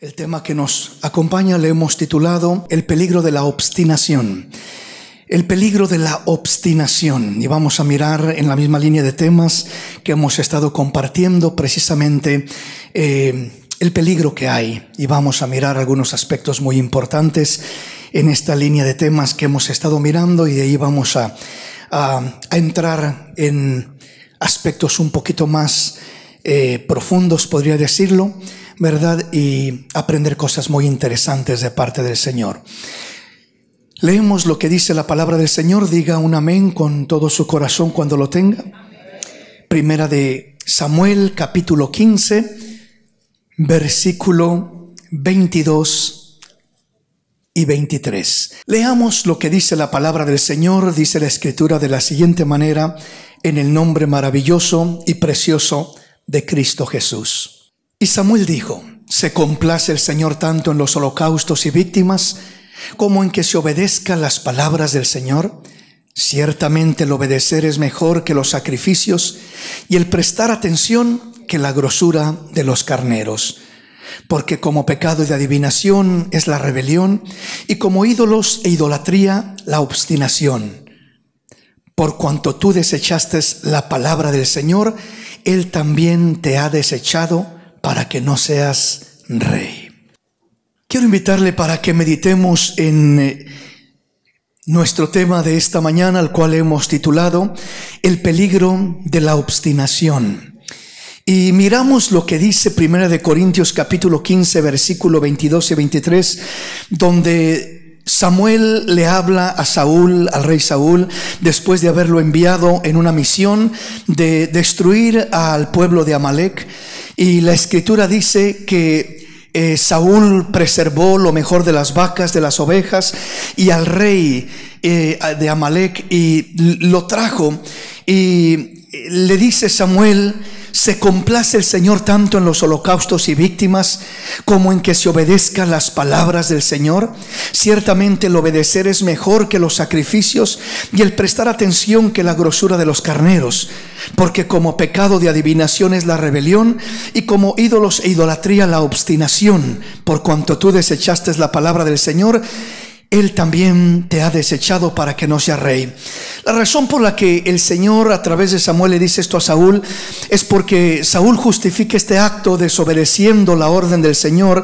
El tema que nos acompaña le hemos titulado El peligro de la obstinación. El peligro de la obstinación. Y vamos a mirar en la misma línea de temas que hemos estado compartiendo precisamente el peligro que hay. Y vamos a mirar algunos aspectos muy importantes en esta línea de temas que hemos estado mirando, y de ahí vamos a entrar en aspectos un poquito más profundos, podría decirlo, ¿verdad? Y aprender cosas muy interesantes de parte del Señor. Leemos lo que dice la palabra del Señor. Diga un amén con todo su corazón cuando lo tenga. Primera de Samuel, capítulo 15, versículo 22 y 23. Leamos lo que dice la palabra del Señor. Dice la Escritura de la siguiente manera: en el nombre maravilloso y precioso de Cristo Jesús. Y Samuel dijo: ¿se complace el Señor tanto en los holocaustos y víctimas como en que se obedezcan las palabras del Señor? Ciertamente el obedecer es mejor que los sacrificios, y el prestar atención que la grosura de los carneros. Porque como pecado de adivinación es la rebelión, y como ídolos e idolatría la obstinación. Por cuanto tú desechaste la palabra del Señor, Él también te ha desechado para que no seas rey. Quiero invitarle para que meditemos en nuestro tema de esta mañana, al cual hemos titulado El peligro de la obstinación. Y miramos lo que dice 1 Corintios capítulo 15, versículo 22 y 23, donde Samuel le habla a Saúl, al rey Saúl, después de haberlo enviado en una misión de destruir al pueblo de Amalek. Y la Escritura dice que Saúl preservó lo mejor de las vacas, de las ovejas, y al rey de Amalek, y lo trajo. Y le dice Samuel: ¿se complace el Señor tanto en los holocaustos y víctimas como en que se obedezcan las palabras del Señor? Ciertamente el obedecer es mejor que los sacrificios, y el prestar atención que la grosura de los carneros. Porque como pecado de adivinación es la rebelión, y como ídolos e idolatría la obstinación. Por cuanto tú desechaste la palabra del Señor, Él también te ha desechado para que no seas rey. La razón por la que el Señor a través de Samuel le dice esto a Saúl es porque Saúl justifica este acto desobedeciendo la orden del Señor,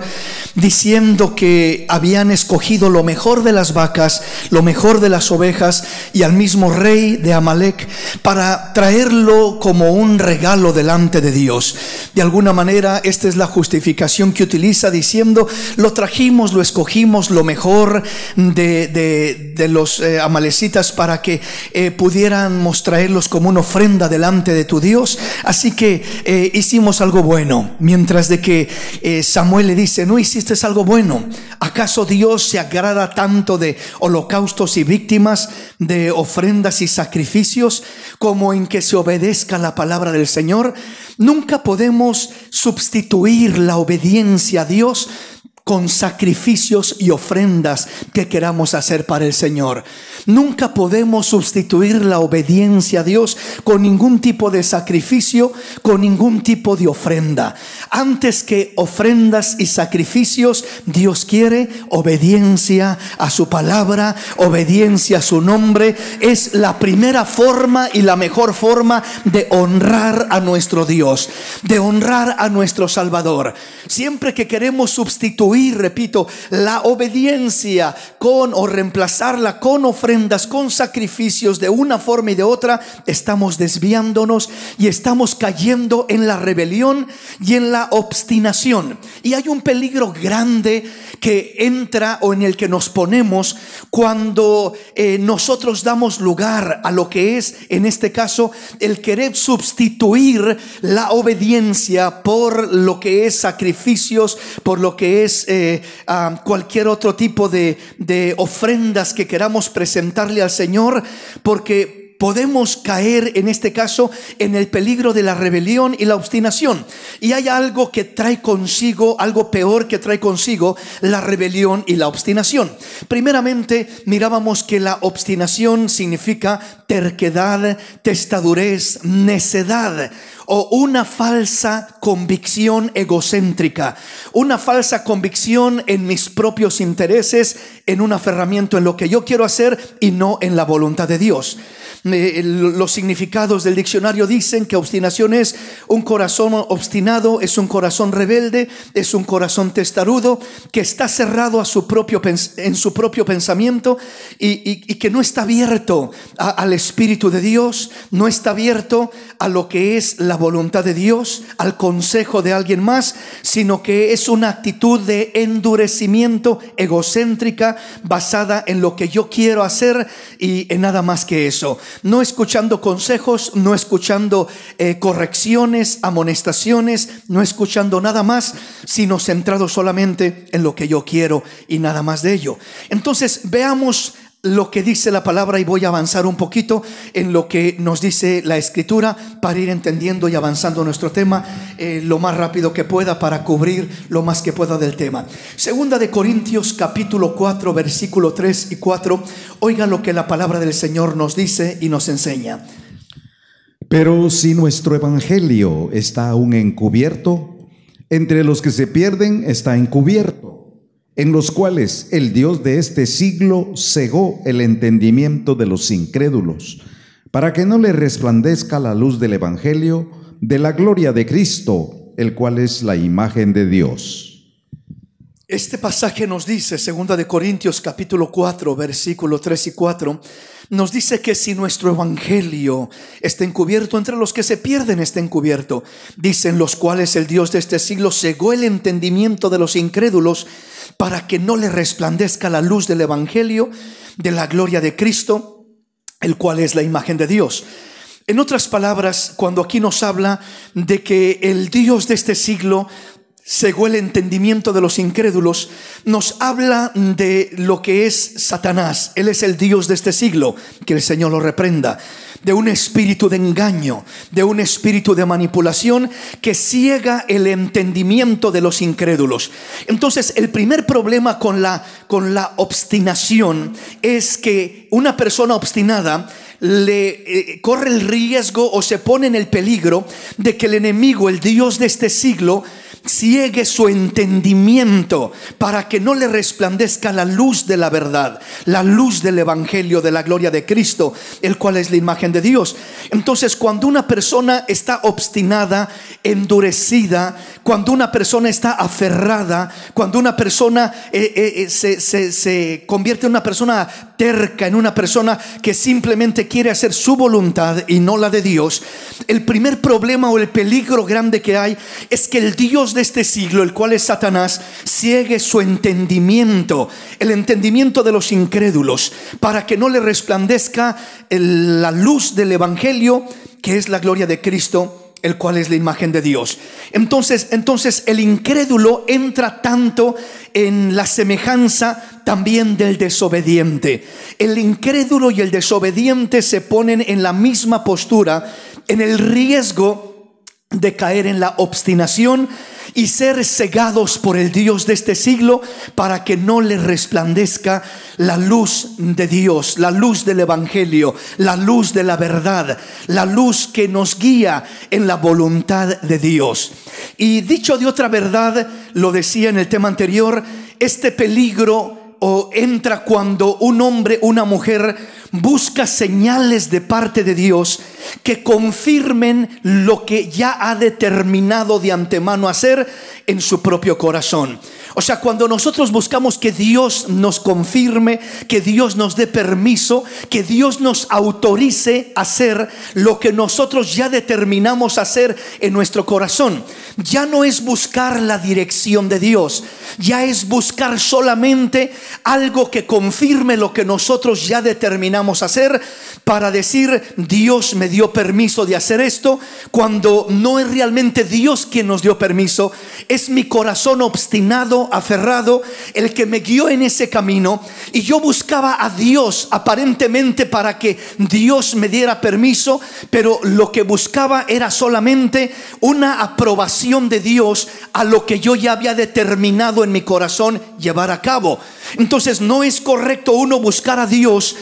diciendo que habían escogido lo mejor de las vacas, lo mejor de las ovejas, y al mismo rey de Amalek para traerlo como un regalo delante de Dios. De alguna manera esta es la justificación que utiliza, diciendo: lo trajimos, lo escogimos, lo mejor de los amalecitas, para que pudiéramos traerlos como una ofrenda delante de tu Dios. Así que hicimos algo bueno. Mientras de que Samuel le dice: no hiciste algo bueno. ¿Acaso Dios se agrada tanto de holocaustos y víctimas, de ofrendas y sacrificios, como en que se obedezca la palabra del Señor? Nunca podemos sustituir la obediencia a Dios con sacrificios y ofrendas que queramos hacer para el Señor. Nunca podemos sustituir la obediencia a Dios con ningún tipo de sacrificio, con ningún tipo de ofrenda. Antes que ofrendas y sacrificios, Dios quiere obediencia a su palabra, obediencia a su nombre. Es la primera forma y la mejor forma de honrar a nuestro Dios, de honrar a nuestro Salvador. Siempre que queremos sustituir, repito, la obediencia con o reemplazarla con ofrendas, con sacrificios de una forma y de otra, estamos desviándonos y estamos cayendo en la rebelión y en la obstinación. Y hay un peligro grande que entra, o en el que nos ponemos, cuando nosotros damos lugar a lo que es, en este caso, el querer sustituir la obediencia por lo que es sacrificios, por lo que es cualquier otro tipo de ofrendas que queramos presentarle al Señor. Porque podemos caer en este caso en el peligro de la rebelión y la obstinación. Y hay algo que trae consigo, algo peor que trae consigo la rebelión y la obstinación. Primeramente, mirábamos que la obstinación significa terquedad, testadurez, necedad, o una falsa convicción egocéntrica, una falsa convicción en mis propios intereses, en un aferramiento en lo que yo quiero hacer y no en la voluntad de Dios. Los significados del diccionario dicen que obstinación es un corazón obstinado, es un corazón rebelde, es un corazón testarudo que está cerrado a en su propio pensamiento y que no está abierto al Espíritu de Dios, no está abierto a lo que es la voluntad de Dios, al consejo de alguien más, sino que es una actitud de endurecimiento egocéntrica basada en lo que yo quiero hacer y en nada más que eso. No escuchando consejos, no escuchando correcciones, amonestaciones, no escuchando nada más, sino centrado solamente en lo que yo quiero y nada más de ello. Entonces veamos lo que dice la palabra y voy a avanzar un poquito en lo que nos dice la Escritura para ir entendiendo y avanzando nuestro tema lo más rápido que pueda, para cubrir lo más que pueda del tema. Segunda de Corintios capítulo 4 versículo 3 y 4. Oigan lo que la palabra del Señor nos dice y nos enseña. Pero si nuestro evangelio está aún encubierto, entre los que se pierden está encubierto, en los cuales el Dios de este siglo cegó el entendimiento de los incrédulos, para que no les resplandezca la luz del evangelio de la gloria de Cristo, el cual es la imagen de Dios. Este pasaje nos dice, segunda de Corintios capítulo 4 versículo 3 y 4, nos dice que si nuestro evangelio está encubierto, entre los que se pierden está encubierto, dicen los cuales el Dios de este siglo cegó el entendimiento de los incrédulos, para que no le resplandezca la luz del evangelio de la gloria de Cristo, el cual es la imagen de Dios. En otras palabras, cuando aquí nos habla de que el Dios de este siglo cegó el entendimiento de los incrédulos, nos habla de lo que es Satanás. Él es el Dios de este siglo, que el Señor lo reprenda, de un espíritu de engaño, de un espíritu de manipulación que ciega el entendimiento de los incrédulos. Entonces, el primer problema con la obstinación es que una persona obstinada corre el riesgo o se pone en el peligro de que el enemigo, el Dios de este siglo, ciegue su entendimiento para que no le resplandezca la luz de la verdad, la luz del evangelio de la gloria de Cristo, el cual es la imagen de Dios. Entonces, cuando una persona está obstinada, endurecida, cuando una persona está aferrada, cuando una persona se convierte en una persona terca, en una persona que simplemente quiere hacer su voluntad y no la de Dios, el primer problema o el peligro grande que hay es que el Dios de este siglo, el cual es Satanás, ciegue su entendimiento, el entendimiento de los incrédulos, para que no le resplandezca la luz del evangelio, que es la gloria de Cristo, el cual es la imagen de Dios. Entonces el incrédulo entra tanto en la semejanza también del desobediente. El incrédulo y el desobediente se ponen en la misma postura, en el riesgo de caer en la obstinación y ser cegados por el Dios de este siglo, para que no les resplandezca la luz de Dios, la luz del evangelio, la luz de la verdad, la luz que nos guía en la voluntad de Dios. Y dicho de otra verdad, lo decía en el tema anterior, este peligro entra cuando un hombre, una mujer busca señales de parte de Dios que confirmen lo que ya ha determinado de antemano hacer en su propio corazón. O sea, cuando nosotros buscamos que Dios nos confirme, que Dios nos dé permiso, que Dios nos autorice a hacer lo que nosotros ya determinamos hacer en nuestro corazón, ya no es buscar la dirección de Dios, ya es buscar solamente algo que confirme lo que nosotros ya determinamos hacer, para decir: Dios me dio permiso de hacer esto, cuando no es realmente Dios quien nos dio permiso, es mi corazón obstinado aferrado, el que me guió en ese camino. Y yo buscaba a Dios aparentemente para que Dios me diera permiso, pero lo que buscaba era solamente una aprobación de Dios a lo que yo ya había determinado en mi corazón llevar a cabo. Entonces no es correcto uno buscar a Dios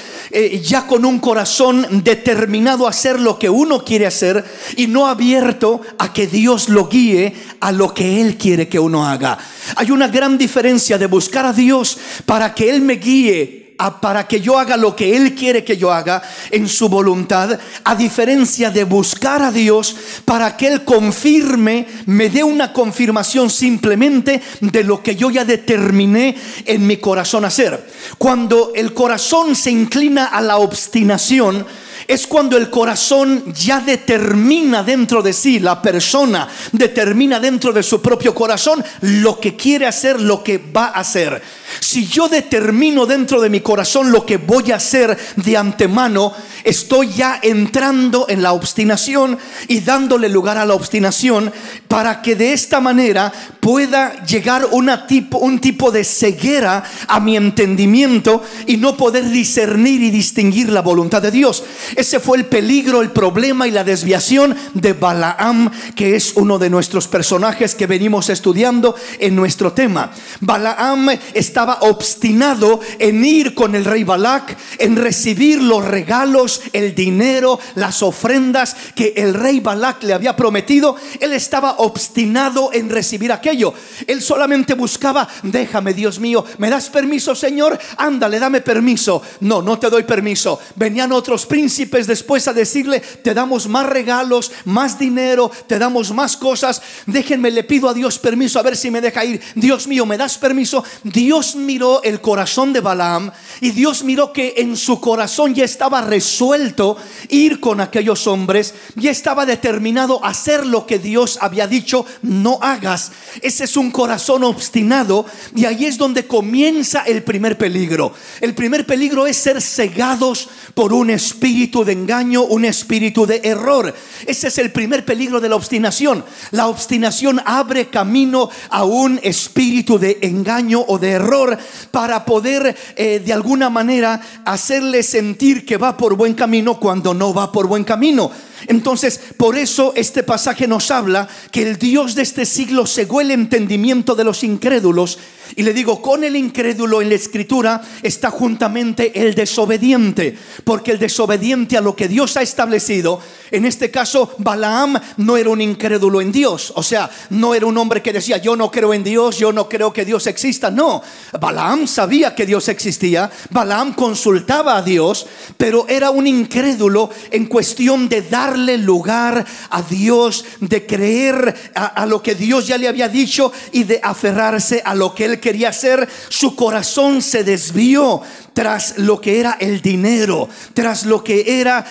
ya con un corazón determinado a hacer lo que uno quiere hacer y no abierto a que Dios lo guíe a lo que Él quiere que uno haga. Hay una gran diferencia de buscar a Dios para que Él me guíe, para que yo haga lo que Él quiere que yo haga en su voluntad, a diferencia de buscar a Dios para que Él confirme, me dé una confirmación simplemente de lo que yo ya determiné en mi corazón hacer. Cuando el corazón se inclina a la obstinación, es cuando el corazón ya determina dentro de sí, la persona determina dentro de su propio corazón lo que quiere hacer, lo que va a hacer. Si yo determino dentro de mi corazón lo que voy a hacer de antemano, estoy ya entrando en la obstinación y dándole lugar a la obstinación, para que de esta manera pueda llegar un tipo de ceguera a mi entendimiento y no poder discernir y distinguir la voluntad de Dios. Ese fue el peligro, el problema y la desviación de Balaam, que es uno de nuestros personajes que venimos estudiando en nuestro tema. Balaam estaba obstinado en ir con el rey Balac, en recibir los regalos, el dinero, las ofrendas que el rey Balac le había prometido. Él estaba obstinado en recibir aquello. Él solamente buscaba: déjame, Dios mío, ¿me das permiso, Señor? Ándale, dame permiso. No, no te doy permiso. Venían otros príncipes después a decirle: te damos más regalos, más dinero, te damos más cosas. Déjenme, le pido a Dios permiso, a ver si me deja ir. Dios mío, ¿me das permiso? Dios miró el corazón de Balaam y Dios miró que en su corazón ya estaba resuelto ir con aquellos hombres, ya estaba determinado a hacer lo que Dios había dicho no hagas. Ese es un corazón obstinado, y ahí es donde comienza el primer peligro. El primer peligro es ser cegados por un espíritu de engaño, un espíritu de error. Ese es el primer peligro de la obstinación. La obstinación abre camino a un espíritu de engaño o de error, para poder de alguna manera hacerle sentir que va por buen camino cuando no va por buen camino. Entonces, por eso este pasaje nos habla que el Dios de este siglo cegó el entendimiento de los incrédulos. Y le digo, con el incrédulo en la escritura está juntamente el desobediente, porque el desobediente a lo que Dios ha establecido, en este caso Balaam no era un incrédulo en Dios. O sea, no era un hombre que decía: yo no creo en Dios, yo no creo que Dios exista. No, Balaam sabía que Dios existía, Balaam consultaba a Dios, pero era un incrédulo en cuestión de darle lugar a Dios, de creer a lo que Dios ya le había dicho y de aferrarse a lo que él quería hacer. Su corazón se desvió tras lo que era el dinero, tras lo que era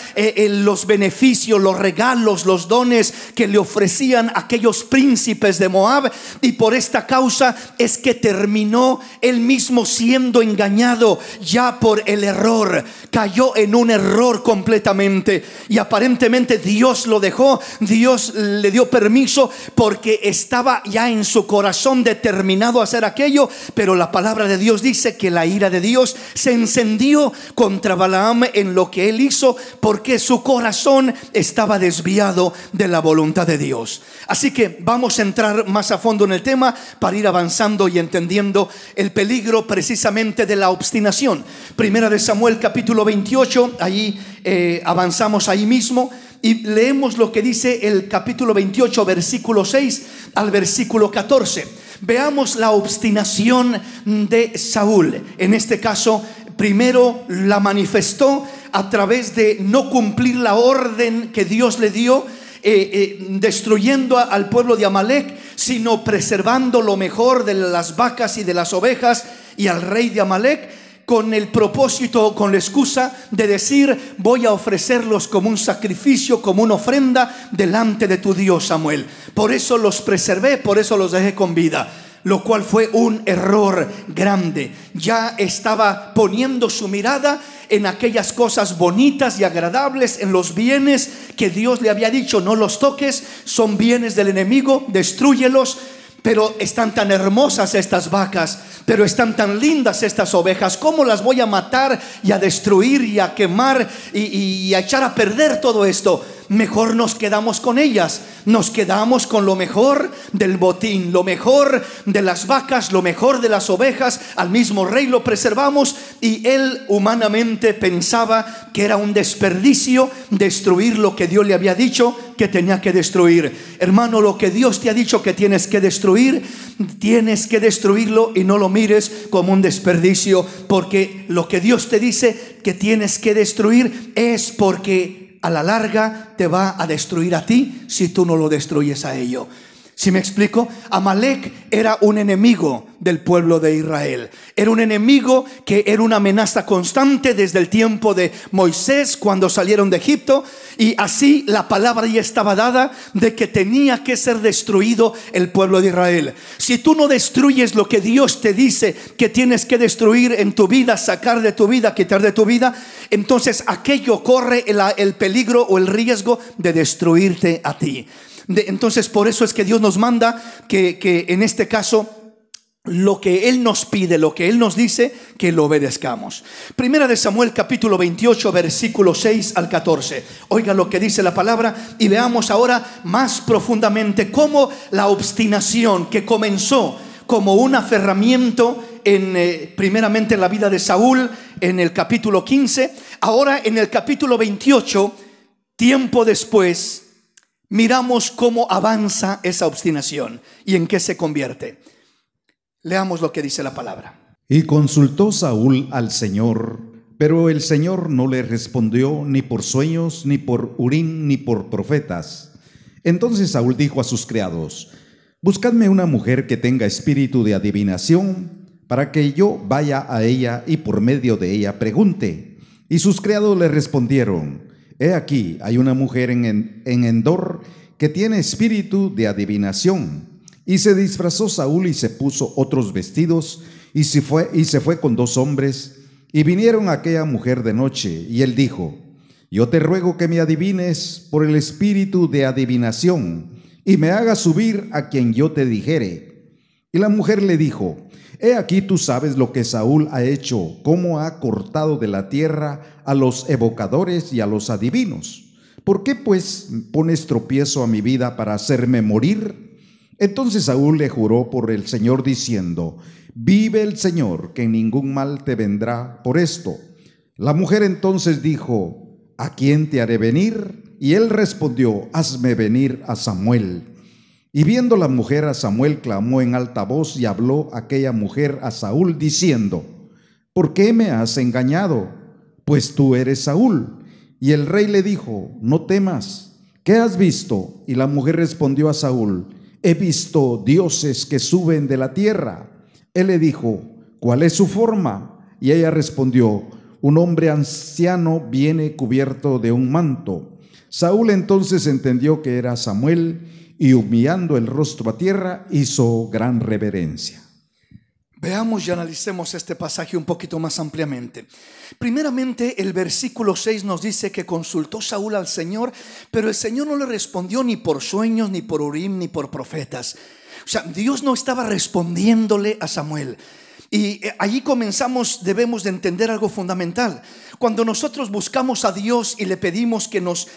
los beneficios, los regalos, los dones que le ofrecían aquellos príncipes de Moab. Y por esta causa es que terminó él mismo siendo engañado ya por el error. Cayó en un error completamente, y aparentemente Dios lo dejó, Dios le dio permiso porque estaba ya en su corazón determinado a hacer aquello. Pero la palabra de Dios dice que la ira de Dios se encendió contra Balaam en lo que él hizo, porque su corazón estaba desviado de la voluntad de Dios. Así que vamos a entrar más a fondo en el tema para ir avanzando y entendiendo el peligro precisamente de la obstinación. Primera de Samuel capítulo 28, ahí avanzamos ahí mismo y leemos lo que dice el capítulo 28, versículo 6 al versículo 14. Veamos la obstinación de Saúl. En este caso, primero la manifestó a través de no cumplir la orden que Dios le dio, destruyendo al pueblo de Amalec, sino preservando lo mejor de las vacas y de las ovejas y al rey de Amalec, con el propósito, con la excusa de decir: voy a ofrecerlos como un sacrificio, como una ofrenda delante de tu Dios, Samuel. Por eso los preservé, por eso los dejé con vida. Lo cual fue un error grande. Ya estaba poniendo su mirada en aquellas cosas bonitas y agradables, en los bienes que Dios le había dicho: no los toques, son bienes del enemigo, destrúyelos. pero están tan hermosas estas vacas, pero están tan lindas estas ovejas, ¿cómo las voy a matar y a destruir y a quemar y a echar a perder todo esto? Mejor nos quedamos con ellas, nos quedamos con lo mejor del botín, lo mejor de las vacas, lo mejor de las ovejas. Al mismo rey lo preservamos, y él humanamente pensaba que era un desperdicio destruir lo que Dios le había dicho que tenía que destruir. Hermano, lo que Dios te ha dicho que tienes que destruir, tienes que destruirlo, y no lo mires como un desperdicio, porque lo que Dios te dice que tienes que destruir es porque a la larga te va a destruir a ti si tú no lo destruyes a ello. ¿Sí me explico? Amalek era un enemigo del pueblo de Israel. Era un enemigo que era una amenaza constante desde el tiempo de Moisés, cuando salieron de Egipto. Y así la palabra ya estaba dada de que tenía que ser destruido el pueblo de Israel. Si tú no destruyes lo que Dios te dice que tienes que destruir en tu vida, sacar de tu vida, quitar de tu vida, entonces aquello corre el peligro o el riesgo de destruirte a ti. Entonces por eso es que Dios nos manda que en este caso lo que Él nos pide, lo que Él nos dice, que lo obedezcamos. Primera de Samuel capítulo 28 versículo 6 al 14. Oiga lo que dice la palabra y veamos ahora más profundamente cómo la obstinación que comenzó como un aferramiento primeramente en la vida de Saúl en el capítulo 15, ahora en el capítulo 28, tiempo después, miramos cómo avanza esa obstinación y en qué se convierte. Leamos lo que dice la palabra. Y consultó Saúl al Señor, pero el Señor no le respondió ni por sueños, ni por Urim, ni por profetas. Entonces Saúl dijo a sus criados: buscadme una mujer que tenga espíritu de adivinación, para que yo vaya a ella y por medio de ella pregunte. Y sus criados le respondieron: he aquí, hay una mujer en Endor que tiene espíritu de adivinación. Y se disfrazó Saúl y se puso otros vestidos y se fue con 2 hombres, y vinieron a aquella mujer de noche, y él dijo: yo te ruego que me adivines por el espíritu de adivinación, y me hagas subir a quien yo te dijere. Y la mujer le dijo: he aquí, tú sabes lo que Saúl ha hecho, cómo ha cortado de la tierra a los evocadores y a los adivinos. ¿Por qué pues pones tropiezo a mi vida para hacerme morir? Entonces Saúl le juró por el Señor diciendo: vive el Señor, que ningún mal te vendrá por esto. La mujer entonces dijo: ¿a quién te haré venir? Y él respondió: hazme venir a Samuel. Y viendo la mujer a Samuel, clamó en alta voz, y habló aquella mujer a Saúl diciendo: ¿por qué me has engañado? Pues tú eres Saúl. Y el rey le dijo: no temas, ¿qué has visto? Y la mujer respondió a Saúl: he visto dioses que suben de la tierra. Él le dijo: ¿cuál es su forma? Y ella respondió: un hombre anciano viene cubierto de un manto. Saúl entonces entendió que era Samuel, y humillando el rostro a tierra, hizo gran reverencia. Veamos y analicemos este pasaje un poquito más ampliamente. Primeramente, el versículo 6 nos dice que consultó Saúl al Señor, pero el Señor no le respondió ni por sueños, ni por Urim, ni por profetas. O sea, Dios no estaba respondiéndole a Samuel. Y allí debemos de entender algo fundamental. Cuando nosotros buscamos a Dios y le pedimos que nos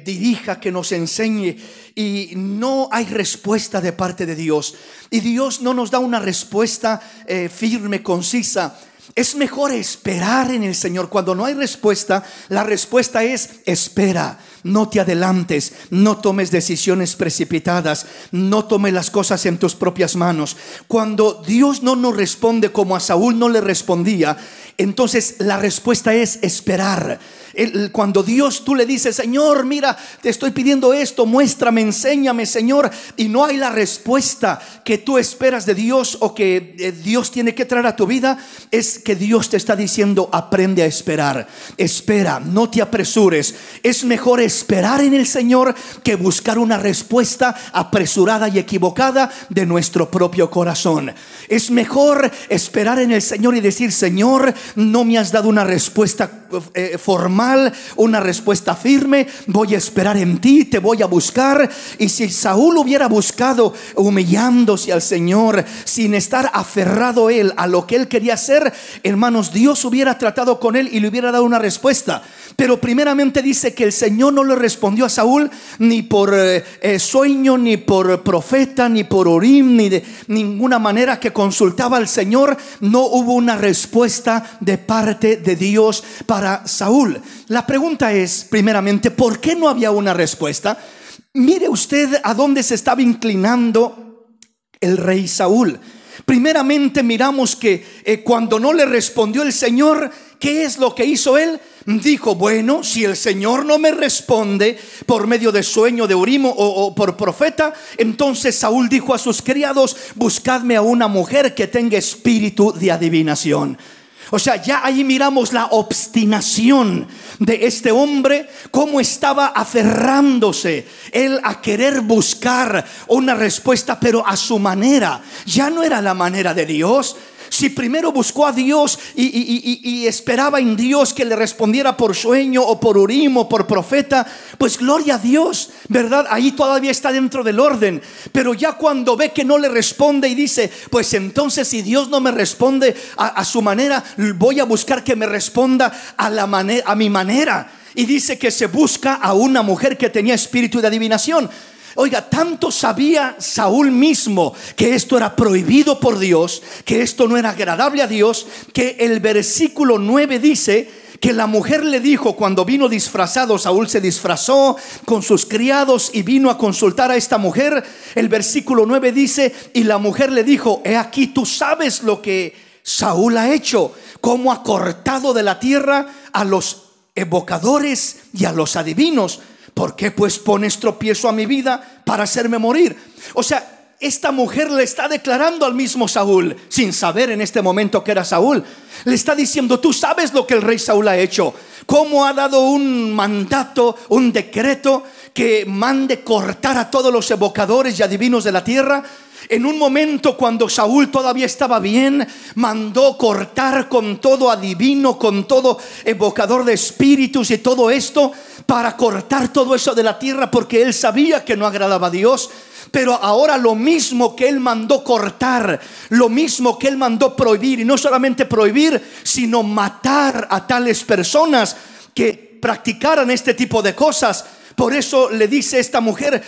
dirija, que nos enseñe, y no hay respuesta de parte de Dios, y Dios no nos da una respuesta firme, concisa, es mejor esperar en el Señor. Cuando no hay respuesta, la respuesta es: espera, no te adelantes, no tomes decisiones precipitadas, no tomes las cosas en tus propias manos. Cuando Dios no nos responde como a Saúl no le respondía, entonces la respuesta es esperar. Cuando tú le dices: Señor, mira, te estoy pidiendo esto, muéstrame, enséñame, Señor, y no hay la respuesta que tú esperas de Dios o que Dios tiene que traer a tu vida, es que Dios te está diciendo: aprende a esperar. Espera, no te apresures. Es mejor esperar en el Señor que buscar una respuesta apresurada y equivocada de nuestro propio corazón. Es mejor esperar en el Señor y decir: Señor, no me has dado una respuesta formal formal, una respuesta firme. Voy a esperar en ti, te voy a buscar. Y si Saúl hubiera buscado humillándose al Señor, sin estar aferrado él a lo que él quería hacer, hermanos, Dios hubiera tratado con él y le hubiera dado una respuesta. Pero primeramente dice que el Señor no le respondió a Saúl ni por sueño, ni por profeta, ni por Urim, ni de ninguna manera que consultaba al Señor. No hubo una respuesta de parte de Dios para Saúl. La pregunta es, primeramente, ¿por qué no había una respuesta? Mire usted a dónde se estaba inclinando el rey Saúl. Primeramente miramos que cuando no le respondió el Señor, ¿qué es lo que hizo él? Dijo, bueno, si el Señor no me responde por medio de sueño, de Urim o por profeta, entonces Saúl dijo a sus criados, buscadme a una mujer que tenga espíritu de adivinación. O sea, ya ahí miramos la obstinación de este hombre, cómo estaba aferrándose él a querer buscar una respuesta, pero a su manera. Ya no era la manera de Dios. Si primero buscó a Dios y esperaba en Dios que le respondiera por sueño o por Urim o por profeta, pues gloria a Dios, ¿verdad? Ahí todavía está dentro del orden. Pero ya cuando ve que no le responde y dice, pues entonces si Dios no me responde a su manera, voy a buscar que me responda a mi manera. Y dice que se busca a una mujer que tenía espíritu de adivinación. Oiga, tanto sabía Saúl mismo que esto era prohibido por Dios, que esto no era agradable a Dios, que el versículo 9 dice que la mujer le dijo, cuando vino disfrazado, Saúl se disfrazó con sus criados y vino a consultar a esta mujer. El versículo 9 dice, y la mujer le dijo, he aquí, tú sabes lo que Saúl ha hecho, cómo ha cortado de la tierra a los evocadores y a los adivinos. ¿Por qué pues pones tropiezo a mi vida para hacerme morir? O sea, esta mujer le está declarando al mismo Saúl, sin saber en este momento que era Saúl, le está diciendo, tú sabes lo que el rey Saúl ha hecho, cómo ha dado un mandato, un decreto que mande cortar a todos los evocadores y adivinos de la tierra. En un momento cuando Saúl todavía estaba bien, mandó cortar con todo adivino, con todo evocador de espíritus y todo esto, para cortar todo eso de la tierra, porque él sabía que no agradaba a Dios. Pero ahora lo mismo que él mandó cortar, lo mismo que él mandó prohibir, y no solamente prohibir, sino matar a tales personas que practicaran este tipo de cosas. Por eso le dice esta mujer,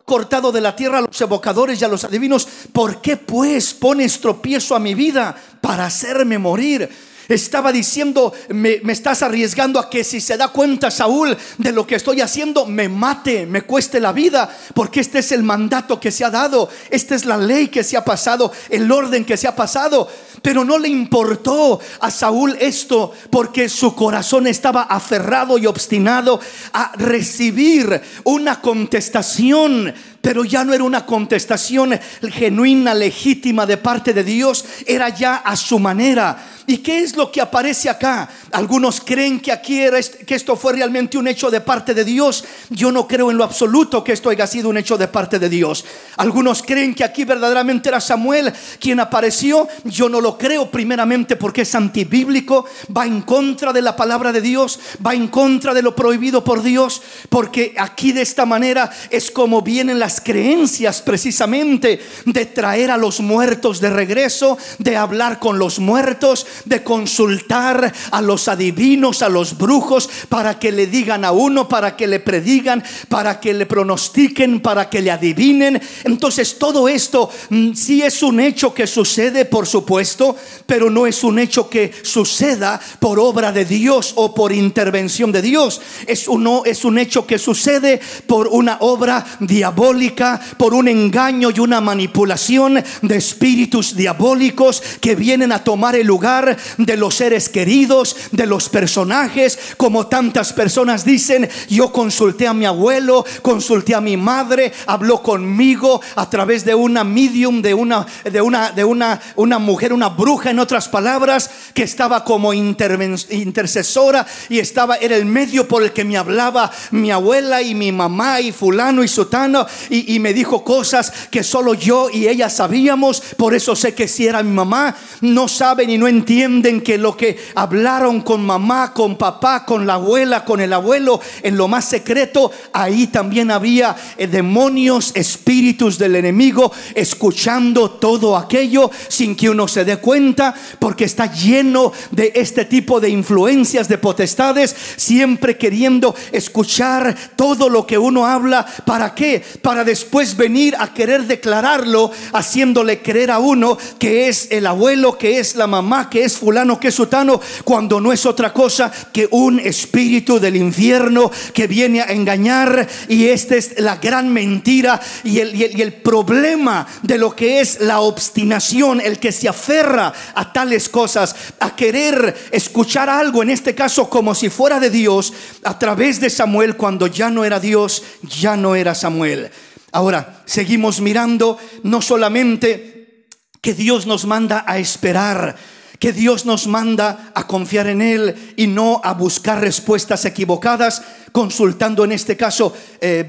cortado de la tierra a los evocadores y a los adivinos, ¿por qué pues pones tropiezo a mi vida para hacerme morir? Estaba diciendo, me estás arriesgando a que si se da cuenta Saúl de lo que estoy haciendo, me mate, me cueste la vida, porque este es el mandato que se ha dado, esta es la ley que se ha pasado, el orden que se ha pasado. Pero no le importó a Saúl esto, porque su corazón estaba aferrado y obstinado a recibir una contestación. Pero ya no era una contestación genuina, legítima de parte de Dios, era ya a su manera. ¿Y qué es lo que aparece acá? Algunos creen que aquí que esto fue realmente un hecho de parte de Dios. Yo no creo en lo absoluto que esto haya sido un hecho de parte de Dios. Algunos creen que aquí verdaderamente era Samuel quien apareció. Yo no lo creo, primeramente porque es antibíblico, va en contra de la palabra de Dios, va en contra de lo prohibido por Dios, porque aquí de esta manera es como vienen las creencias precisamente de traer a los muertos de regreso, de hablar con los muertos, de consultar a los adivinos, a los brujos, para que le digan a uno, para que le predigan, para que le pronostiquen, para que le adivinen. Entonces todo esto sí es un hecho que sucede, por supuesto, pero no es un hecho que suceda por obra de Dios o por intervención de Dios. Es un hecho que sucede por una obra diabólica, por un engaño y una manipulación de espíritus diabólicos que vienen a tomar el lugar de los seres queridos, de los personajes. Como tantas personas dicen, yo consulté a mi abuelo, consulté a mi madre, habló conmigo a través de una medium, de una mujer, una bruja, en otras palabras, que estaba como intercesora y era el medio por el que me hablaba mi abuela y mi mamá y fulano y sutano, y me dijo cosas que solo yo y ella sabíamos. Por eso sé que si era mi mamá. No saben y no entienden entienden que lo que hablaron con mamá, con papá, con la abuela, con el abuelo, en lo más secreto, ahí también había demonios, espíritus del enemigo, escuchando todo aquello sin que uno se dé cuenta, porque está lleno de este tipo de influencias, de potestades, siempre queriendo escuchar todo lo que uno habla. ¿Para qué? Para después venir a querer declararlo, haciéndole creer a uno que es el abuelo, que es la mamá, que es fulano, que es sutano, cuando no es otra cosa que un espíritu del infierno que viene a engañar. Y esta es la gran mentira y el problema de lo que es la obstinación, el que se aferra a tales cosas, a querer escuchar algo, en este caso como si fuera de Dios, a través de Samuel, cuando ya no era Dios, ya no era Samuel. Ahora seguimos mirando no solamente que Dios nos manda a esperar, que Dios nos manda a confiar en Él y no a buscar respuestas equivocadas, consultando en este caso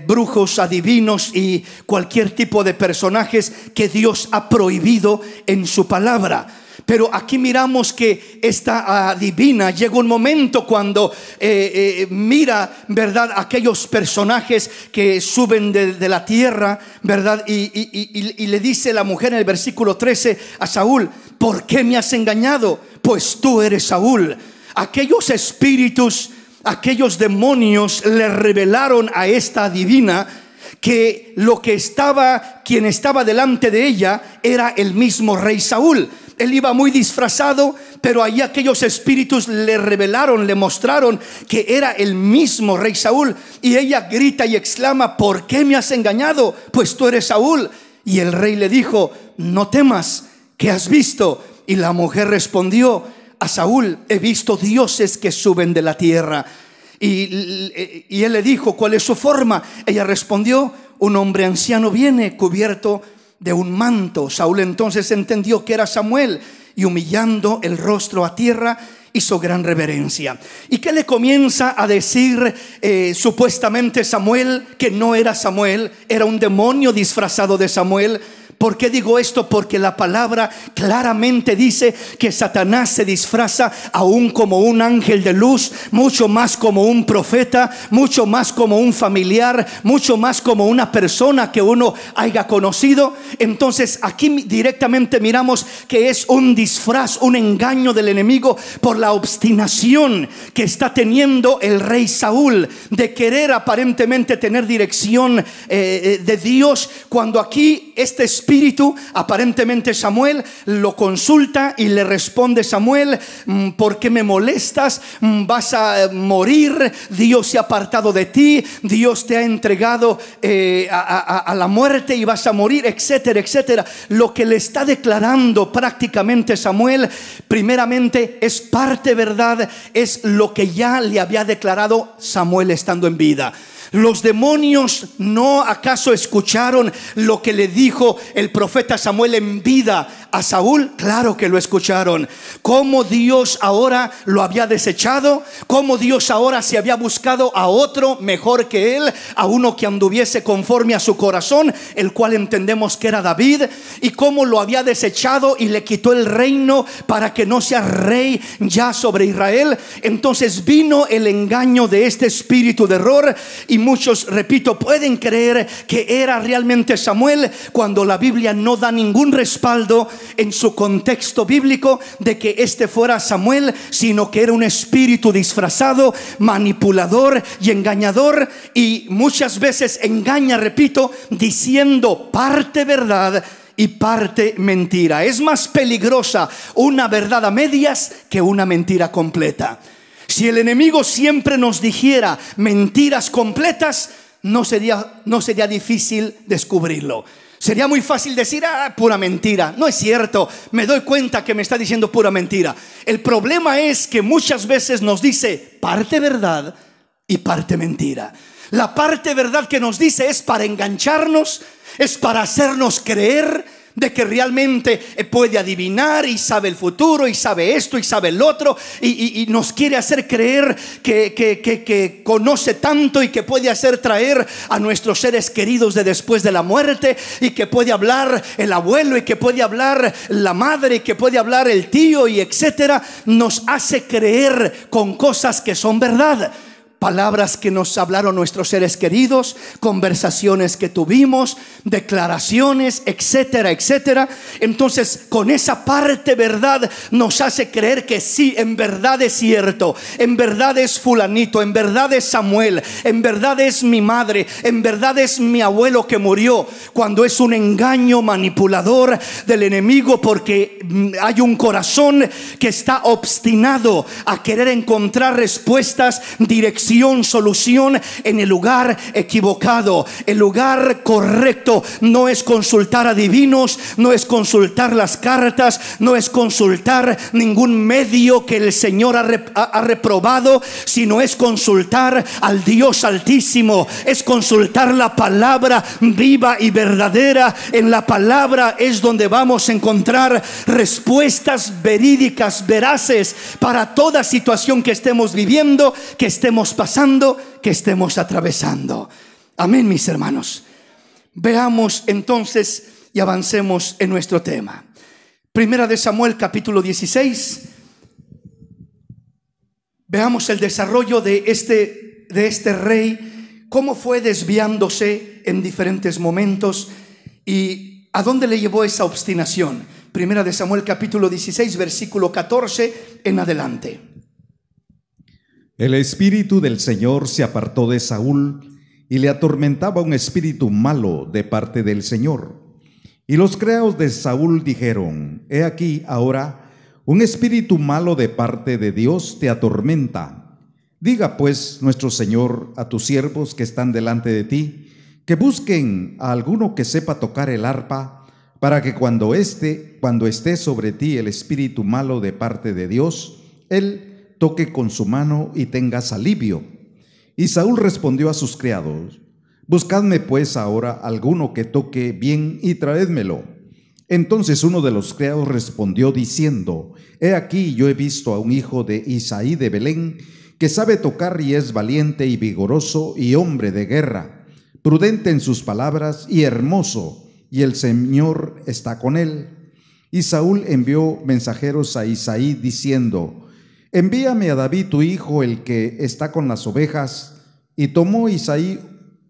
brujos, adivinos y cualquier tipo de personajes que Dios ha prohibido en su palabra. Pero aquí miramos que esta adivina llega un momento cuando mira, ¿verdad?, aquellos personajes que suben de la tierra, ¿verdad? Y le dice la mujer en el versículo 13 a Saúl: ¿por qué me has engañado? Pues tú eres Saúl. Aquellos espíritus, aquellos demonios le revelaron a esta adivina que quien estaba delante de ella era el mismo rey Saúl. Él iba muy disfrazado, pero ahí aquellos espíritus le revelaron, le mostraron que era el mismo rey Saúl. Y ella grita y exclama: ¿por qué me has engañado? Pues tú eres Saúl. Y el rey le dijo: no temas, ¿qué has visto? Y la mujer respondió a Saúl: he visto dioses que suben de la tierra. Y él le dijo: ¿cuál es su forma? Ella respondió: un hombre anciano viene cubierto de un manto. Saúl entonces entendió que era Samuel y, humillando el rostro a tierra, hizo gran reverencia. ¿Y qué le comienza a decir supuestamente Samuel? Que no era Samuel, era un demonio disfrazado de Samuel. ¿Por qué digo esto? Porque la palabra claramente dice que Satanás se disfraza aún como un ángel de luz, mucho más como un profeta, mucho más como un familiar, mucho más como una persona que uno haya conocido. Entonces aquí directamente miramos que es un disfraz, un engaño del enemigo por la obstinación que está teniendo el rey Saúl de querer aparentemente tener dirección de Dios, cuando aquí este espíritu, aparentemente Samuel, lo consulta y le responde Samuel: ¿por qué me molestas? Vas a morir, Dios se ha apartado de ti, Dios te ha entregado a la muerte y vas a morir, etcétera, etcétera. Lo que le está declarando prácticamente Samuel, primeramente es parte verdad, es lo que ya le había declarado Samuel estando en vida. Los demonios no acaso escucharon lo que le dijo el profeta Samuel en vida a Saúl. Claro que lo escucharon. Cómo Dios ahora lo había desechado, cómo Dios ahora se había buscado a otro mejor que él, a uno que anduviese conforme a su corazón, el cual entendemos que era David, y cómo lo había desechado y le quitó el reino para que no sea rey ya sobre Israel. Entonces vino el engaño de este espíritu de error, y muchos, repito, pueden creer que era realmente Samuel, cuando la Biblia no da ningún respaldo en su contexto bíblico de que este fuera Samuel, sino que era un espíritu disfrazado, manipulador y engañador, y muchas veces engaña, repito, diciendo parte verdad y parte mentira. Es más peligrosa una verdad a medias que una mentira completa. Si el enemigo siempre nos dijera mentiras completas, no sería difícil descubrirlo. Sería muy fácil decir: pura mentira. No es cierto, me doy cuenta que me está diciendo pura mentira. El problema es que muchas veces nos dice parte verdad y parte mentira. La parte verdad que nos dice es para engancharnos, es para hacernos creer, de que realmente puede adivinar y sabe el futuro y sabe esto y sabe el otro, y nos quiere hacer creer que conoce tanto y que puede hacer traer a nuestros seres queridos de después de la muerte, y que puede hablar el abuelo y que puede hablar la madre y que puede hablar el tío y etcétera. Nos hace creer con cosas que son verdad. Palabras que nos hablaron nuestros seres queridos, conversaciones que tuvimos, declaraciones, etcétera, etcétera. Entonces, con esa parte verdad nos hace creer que sí, en verdad es cierto, en verdad es fulanito, en verdad es Samuel, en verdad es mi madre, en verdad es mi abuelo que murió, cuando es un engaño manipulador del enemigo, porque hay un corazón que está obstinado a querer encontrar respuestas, dirección, solución en el lugar equivocado. El lugar correcto no es consultar a divinos, no es consultar las cartas, no es consultar ningún medio que el Señor ha reprobado, sino es consultar al Dios Altísimo, es consultar la palabra viva y verdadera. En la palabra es donde vamos a encontrar respuestas verídicas, veraces, para toda situación que estemos viviendo, que estemos pasando, que estemos atravesando. Amén, mis hermanos. Veamos entonces y avancemos en nuestro tema. Primera de Samuel, capítulo 16. Veamos el desarrollo de este rey, cómo fue desviándose en diferentes momentos y a dónde le llevó esa obstinación. Primera de Samuel, capítulo 16, versículo 14 en adelante. El espíritu del Señor se apartó de Saúl y le atormentaba un espíritu malo de parte del Señor. Y los criados de Saúl dijeron: He aquí ahora un espíritu malo de parte de Dios te atormenta. Diga pues nuestro Señor a tus siervos que están delante de ti, que busquen a alguno que sepa tocar el arpa, para que cuando esté sobre ti el espíritu malo de parte de Dios, él toque con su mano y tengas alivio. Y Saúl respondió a sus criados: Buscadme pues ahora alguno que toque bien y traédmelo. Entonces uno de los criados respondió diciendo: He aquí, yo he visto a un hijo de Isaí de Belén, que sabe tocar y es valiente y vigoroso y hombre de guerra, prudente en sus palabras y hermoso, y el Señor está con él. Y Saúl envió mensajeros a Isaí diciendo: Envíame a David tu hijo, el que está con las ovejas. Y tomó Isaí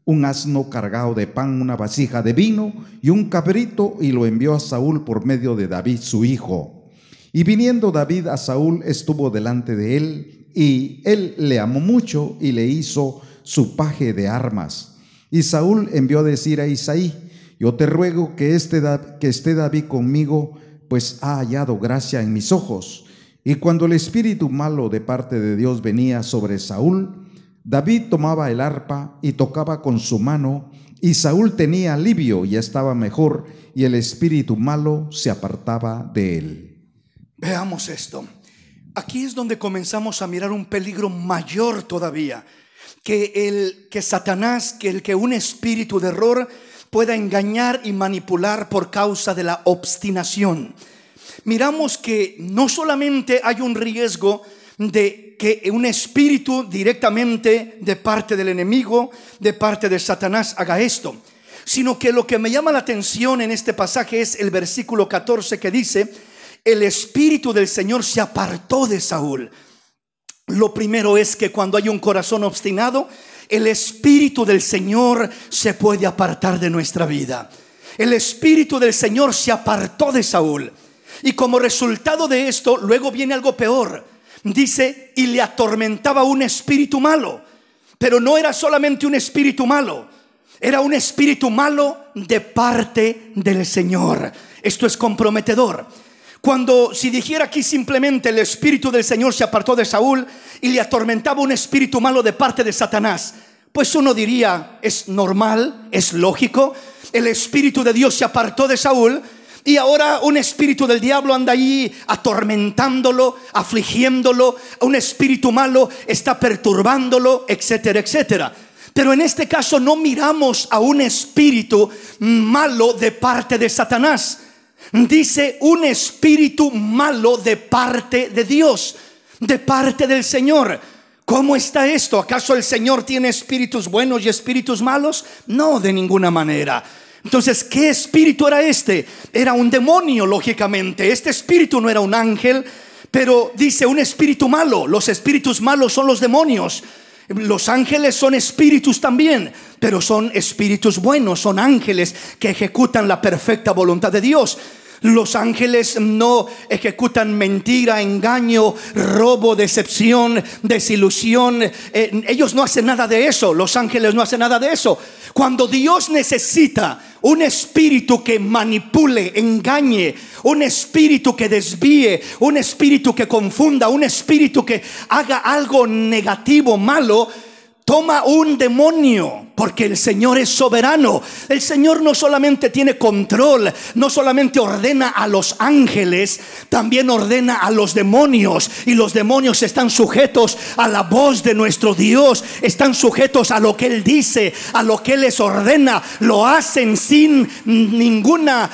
un asno cargado de pan, una vasija de vino y un cabrito, y lo envió a Saúl por medio de David su hijo. Y viniendo David a Saúl, estuvo delante de él, y él le amó mucho y le hizo su paje de armas. Y Saúl envió a decir a Isaí: Yo te ruego que esté David conmigo, pues ha hallado gracia en mis ojos. Y cuando el espíritu malo de parte de Dios venía sobre Saúl, David tomaba el arpa y tocaba con su mano, y Saúl tenía alivio y estaba mejor, y el espíritu malo se apartaba de él. Veamos esto. Aquí es donde comenzamos a mirar un peligro mayor todavía, que Satanás, que un espíritu de error pueda engañar y manipular por causa de la obstinación. Miramos que no solamente hay un riesgo de que un espíritu directamente de parte del enemigo, de parte de Satanás, haga esto, sino que lo que me llama la atención en este pasaje es el versículo 14, que dice: el espíritu del Señor se apartó de Saúl. Lo primero es que cuando hay un corazón obstinado, el espíritu del Señor se puede apartar de nuestra vida. El espíritu del Señor se apartó de Saúl. Y como resultado de esto, luego viene algo peor. Dice: y le atormentaba un espíritu malo. Pero no era solamente un espíritu malo, era un espíritu malo de parte del Señor. Esto es comprometedor. Si dijera aquí simplemente el espíritu del Señor se apartó de Saúl y le atormentaba un espíritu malo de parte de Satanás, pues uno diría: es normal, es lógico. El espíritu de Dios se apartó de Saúl y ahora un espíritu del diablo anda ahí atormentándolo, afligiéndolo. Un espíritu malo está perturbándolo, etcétera, etcétera. Pero en este caso no miramos a un espíritu malo de parte de Satanás, Dice un espíritu malo de parte de Dios, de parte del Señor. ¿Cómo está esto? ¿Acaso el Señor tiene espíritus buenos y espíritus malos? No, de ninguna manera. Entonces, ¿qué espíritu era este? Era un demonio, lógicamente. Este espíritu no era un ángel, pero dice un espíritu malo. Los espíritus malos son los demonios. Los ángeles son espíritus también, pero son espíritus buenos, son ángeles que ejecutan la perfecta voluntad de Dios. Los ángeles no ejecutan mentira, engaño, robo, decepción, desilusión. Ellos no hacen nada de eso. Los ángeles no hacen nada de eso. Cuando Dios necesita un espíritu que manipule, engañe, un espíritu que desvíe, un espíritu que confunda, un espíritu que haga algo negativo, malo, toma un demonio, porque el Señor es soberano. El Señor no solamente tiene control, no solamente ordena a los ángeles, también ordena a los demonios. Y los demonios están sujetos a la voz de nuestro Dios, están sujetos a lo que Él dice, a lo que Él les ordena. Lo hacen sin ninguna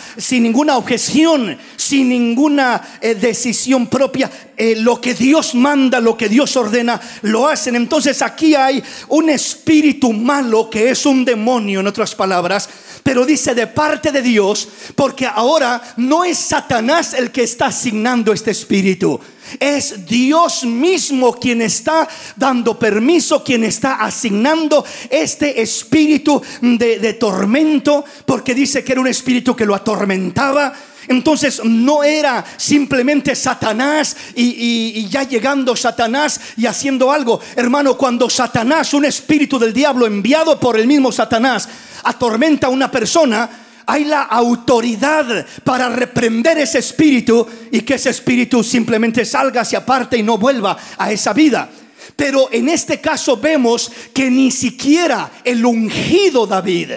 objeción, sin ninguna decisión propia. Lo que Dios manda, lo que Dios ordena, lo hacen. Entonces aquí hay un espíritu malo que es un demonio, en otras palabras, pero dice de parte de Dios, porque ahora no es Satanás el que está asignando este espíritu. Es Dios mismo quien está dando permiso, quien está asignando este espíritu de tormento, porque dice que era un espíritu que lo atormentaba. Entonces no era simplemente Satanás y ya llegando Satanás y haciendo algo. Hermano, cuando Satanás, un espíritu del diablo enviado por el mismo Satanás, atormenta a una persona, hay la autoridad para reprender ese espíritu y que ese espíritu simplemente salga, se aparte y no vuelva a esa vida. Pero en este caso vemos que ni siquiera el ungido David,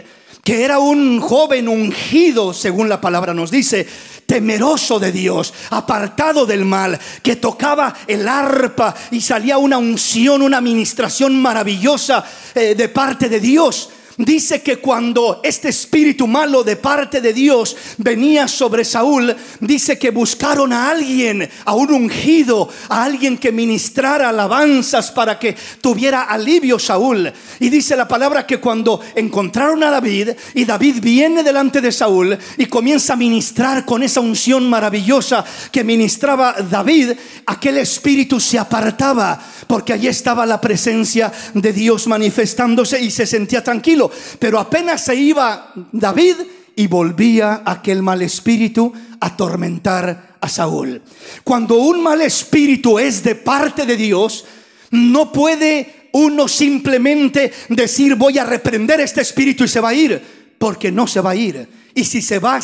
que era un joven ungido, según la palabra nos dice, temeroso de Dios, apartado del mal, que tocaba el arpa y salía una unción, una ministración maravillosa de parte de Dios. Dice que cuando este espíritu malo de parte de Dios venía sobre Saúl, dice que buscaron a alguien, a un ungido, a alguien que ministrara alabanzas para que tuviera alivio Saúl. Y dice la palabra que cuando encontraron a David, y David viene delante de Saúl y comienza a ministrar con esa unción maravillosa que ministraba David, aquel espíritu se apartaba, porque allí estaba la presencia de Dios manifestándose y se sentía tranquilo. Pero apenas se iba David y volvía aquel mal espíritu a atormentar a Saúl. Cuando un mal espíritu es de parte de Dios, no puede uno simplemente decir voy a reprender este espíritu y se va a ir, porque no se va a ir. Y si se va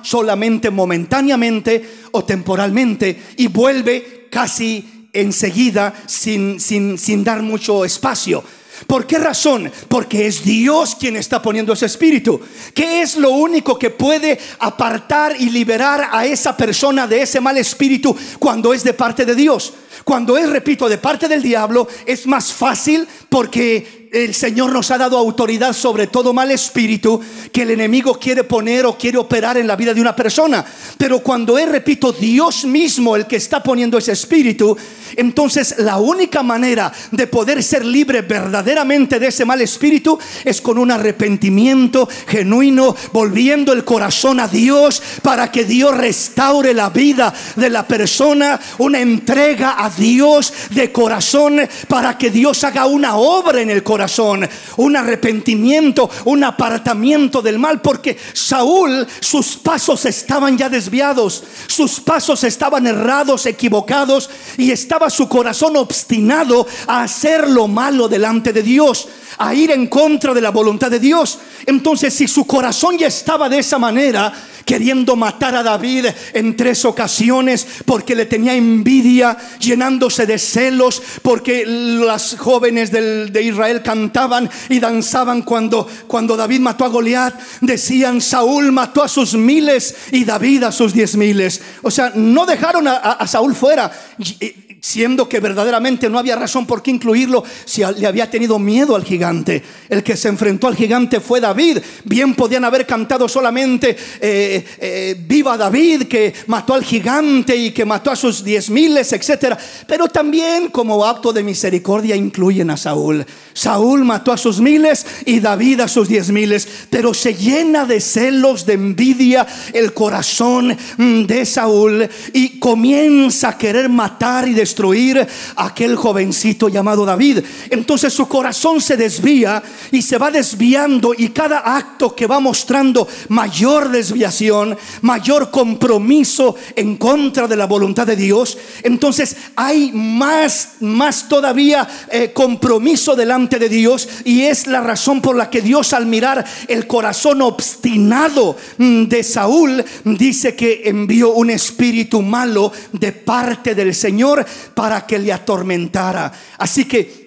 solamente momentáneamente o temporalmente y vuelve casi enseguida sin dar mucho espacio. ¿Por qué razón? Porque es Dios quien está poniendo ese espíritu. ¿Qué es lo único que puede apartar y liberar a esa persona de ese mal espíritu cuando es de parte de Dios? Cuando es, repito, de parte del diablo, es más fácil, porque el Señor nos ha dado autoridad sobre todo mal espíritu que el enemigo quiere poner o quiere operar en la vida de una persona. Pero cuando es, repito, Dios mismo el que está poniendo ese espíritu, entonces la única manera de poder ser libre verdaderamente de ese mal espíritu es con un arrepentimiento genuino, volviendo el corazón a Dios para que Dios restaure la vida de la persona, una entrega a Dios de corazón para que Dios haga una obra en el corazón, un arrepentimiento, un apartamiento del mal. Porque Saúl, sus pasos estaban ya desviados, sus pasos estaban errados, equivocados, y estaba su corazón obstinado a hacer lo malo delante de Dios, a ir en contra de la voluntad de Dios. Entonces, si su corazón ya estaba de esa manera, queriendo matar a David en 3 ocasiones porque le tenía envidia, llenándose de celos porque las jóvenes de Israel cantaban y danzaban cuando David mató a Goliat, decían Saúl mató a sus 1000 y David a sus 10,000. O sea, no dejaron a Saúl fuera. siendo que verdaderamente no había razón por qué incluirlo si le había tenido miedo al gigante. El que se enfrentó al gigante fue David. Bien podían haber cantado solamente viva David, que mató al gigante y que mató a sus 10,000, etcétera. Pero también como acto de misericordia incluyen a Saúl. Saúl mató a sus 1,000 y David a sus 10,000. Pero se llena de celos, de envidia el corazón de Saúl y comienza a querer matar y destruir a aquel jovencito llamado David. Entonces su corazón se desvía y se va desviando, y cada acto que va mostrando mayor desviación, mayor compromiso en contra de la voluntad de Dios, entonces hay más todavía compromiso delante de Dios. Y es la razón por la que Dios, al mirar el corazón obstinado de Saúl, dice que envió un espíritu malo de parte del Señor para que le atormentara. Así que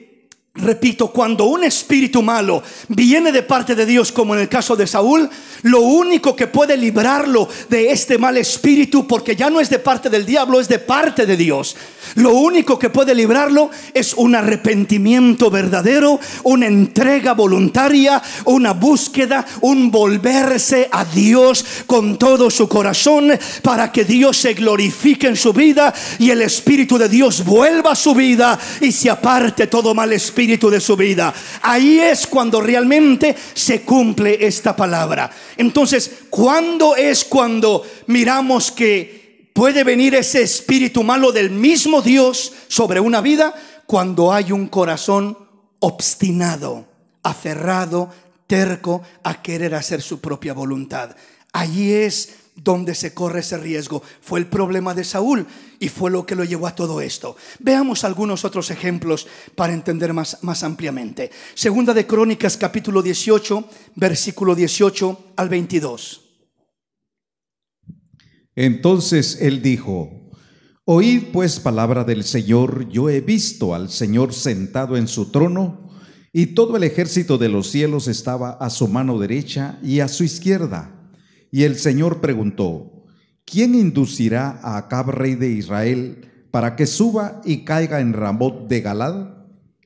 repito, cuando un espíritu malo viene de parte de Dios, como en el caso de Saúl, lo único que puede librarlo de este mal espíritu, porque ya no es de parte del diablo, es de parte de Dios, lo único que puede librarlo es un arrepentimiento verdadero, una entrega voluntaria, una búsqueda, un volverse a Dios con todo su corazón, para que Dios se glorifique en su vida y el Espíritu de Dios vuelva a su vida y se aparte todo mal espíritu de su vida. Ahí es cuando realmente se cumple esta palabra. Entonces, ¿cuándo es cuando miramos que puede venir ese espíritu malo del mismo Dios sobre una vida? Cuando hay un corazón obstinado, aferrado, terco a querer hacer su propia voluntad. Allí es donde se corre ese riesgo. Fue el problema de Saúl y fue lo que lo llevó a todo esto. Veamos algunos otros ejemplos para entender más ampliamente. Segunda de Crónicas, capítulo 18, versículo 18 al 22. Entonces él dijo: Oíd pues palabra del Señor. Yo he visto al Señor sentado en su trono, y todo el ejército de los cielos estaba a su mano derecha y a su izquierda. Y el Señor preguntó: ¿quién inducirá a Acab, rey de Israel, para que suba y caiga en Ramot de Galad?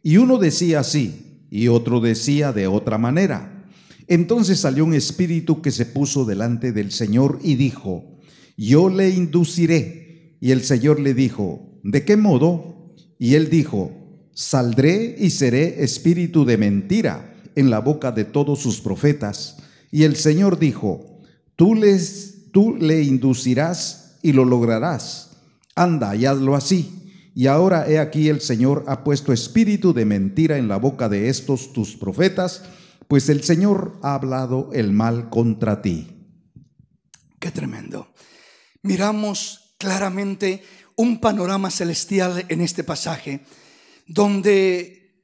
Y uno decía así, y otro decía de otra manera. Entonces salió un espíritu que se puso delante del Señor y dijo: yo le induciré. Y el Señor le dijo: ¿de qué modo? Y él dijo: saldré y seré espíritu de mentira en la boca de todos sus profetas. Y el Señor dijo: Tú le inducirás y lo lograrás. Anda y hazlo así. Y ahora he aquí, el Señor ha puesto espíritu de mentira en la boca de estos tus profetas, pues el Señor ha hablado el mal contra ti. Qué tremendo. Miramos claramente un panorama celestial en este pasaje, donde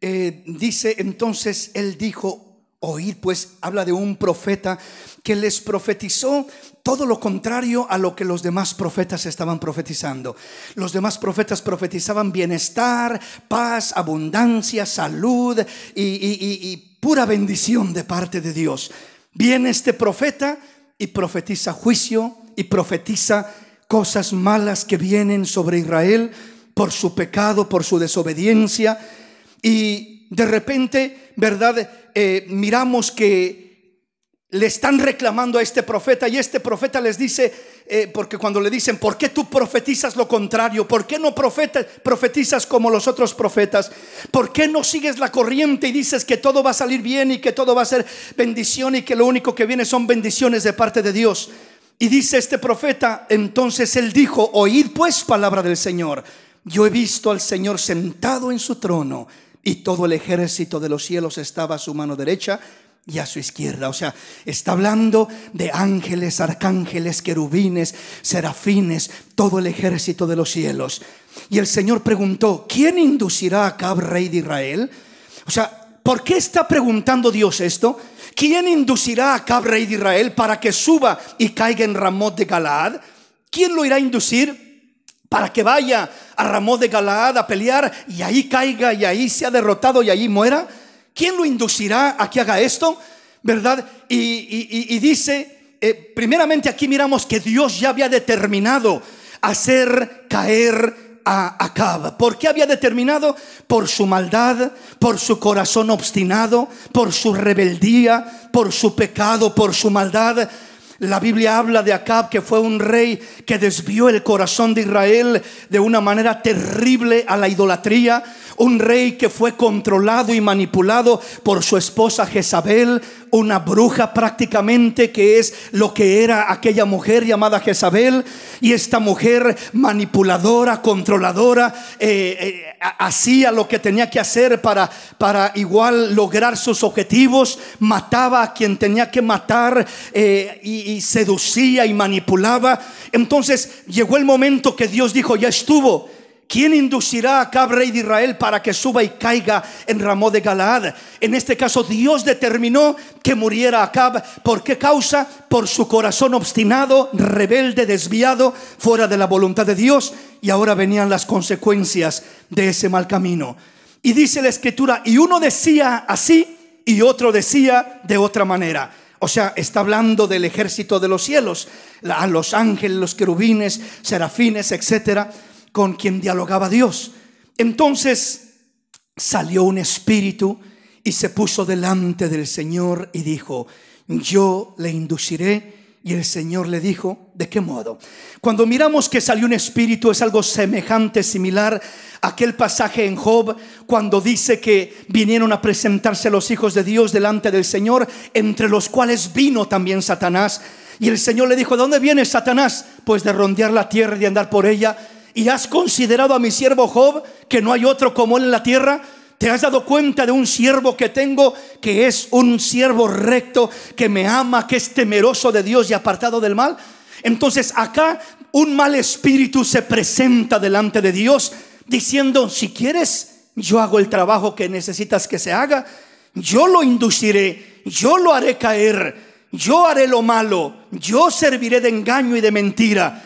dice entonces, él dijo: oíd pues, habla de un profeta que les profetizó todo lo contrario a lo que los demás profetas estaban profetizando. Los demás profetas profetizaban bienestar, paz, abundancia, salud y pura bendición de parte de Dios. Viene este profeta y profetiza juicio y profetiza cosas malas que vienen sobre Israel por su pecado, por su desobediencia. Y de repente, ¿verdad? Miramos que le están reclamando a este profeta, y este profeta les dice, porque cuando le dicen: ¿por qué tú profetizas lo contrario? ¿Por qué no profetizas como los otros profetas? ¿Por qué no sigues la corriente y dices que todo va a salir bien y que todo va a ser bendición y que lo único que viene son bendiciones de parte de Dios? Y dice este profeta, entonces él dijo: oíd pues palabra del Señor. Yo he visto al Señor sentado en su trono, y todo el ejército de los cielos estaba a su mano derecha y a su izquierda. O sea, está hablando de ángeles, arcángeles, querubines, serafines, todo el ejército de los cielos. Y el Señor preguntó: ¿quién inducirá a Acab, rey de Israel? O sea, ¿por qué está preguntando Dios esto? ¿Quién inducirá a Acab, rey de Israel, para que suba y caiga en Ramot de Galaad? ¿Quién lo irá a inducir para que vaya a Ramot de Galaad a pelear y ahí caiga y ahí sea derrotado y ahí muera? ¿Quién lo inducirá a que haga esto? ¿Verdad? Y dice, primeramente aquí miramos que Dios ya había determinado hacer caer a Acab. ¿Por qué había determinado? Por su maldad, por su corazón obstinado, por su rebeldía, por su pecado, por su maldad. La Biblia habla de Acab, que fue un rey que desvió el corazón de Israel de una manera terrible a la idolatría. Un rey que fue controlado y manipulado por su esposa Jezabel, una bruja prácticamente, que es lo que era aquella mujer llamada Jezabel. Y esta mujer manipuladora, controladora, hacía lo que tenía que hacer para igual lograr sus objetivos. Mataba a quien tenía que matar, y seducía y manipulaba. Entonces llegó el momento que Dios dijo: ya estuvo. ¿Quién inducirá a Acab, rey de Israel, para que suba y caiga en Ramot de Galaad? En este caso Dios determinó que muriera Acab. ¿Por qué causa? Por su corazón obstinado, rebelde, desviado, fuera de la voluntad de Dios. Y ahora venían las consecuencias de ese mal camino. Y dice la Escritura: y uno decía así y otro decía de otra manera. O sea, está hablando del ejército de los cielos, a los ángeles, los querubines, serafines, etcétera, con quien dialogaba Dios. Entonces salió un espíritu y se puso delante del Señor y dijo: yo le induciré. Y el Señor le dijo: ¿de qué modo? Cuando miramos que salió un espíritu, es algo semejante, similar a aquel pasaje en Job, cuando dice que vinieron a presentarse los hijos de Dios delante del Señor, entre los cuales vino también Satanás. Y el Señor le dijo: ¿de dónde vienes, Satanás? Pues de rondear la tierra y de andar por ella. ¿Y has considerado a mi siervo Job, que no hay otro como él en la tierra? ¿Te has dado cuenta de un siervo que tengo, que es un siervo recto, que me ama, que es temeroso de Dios y apartado del mal? Entonces acá un mal espíritu se presenta delante de Dios diciendo: si quieres, yo hago el trabajo que necesitas que se haga. Yo lo induciré, yo lo haré caer, yo haré lo malo, yo serviré de engaño y de mentira.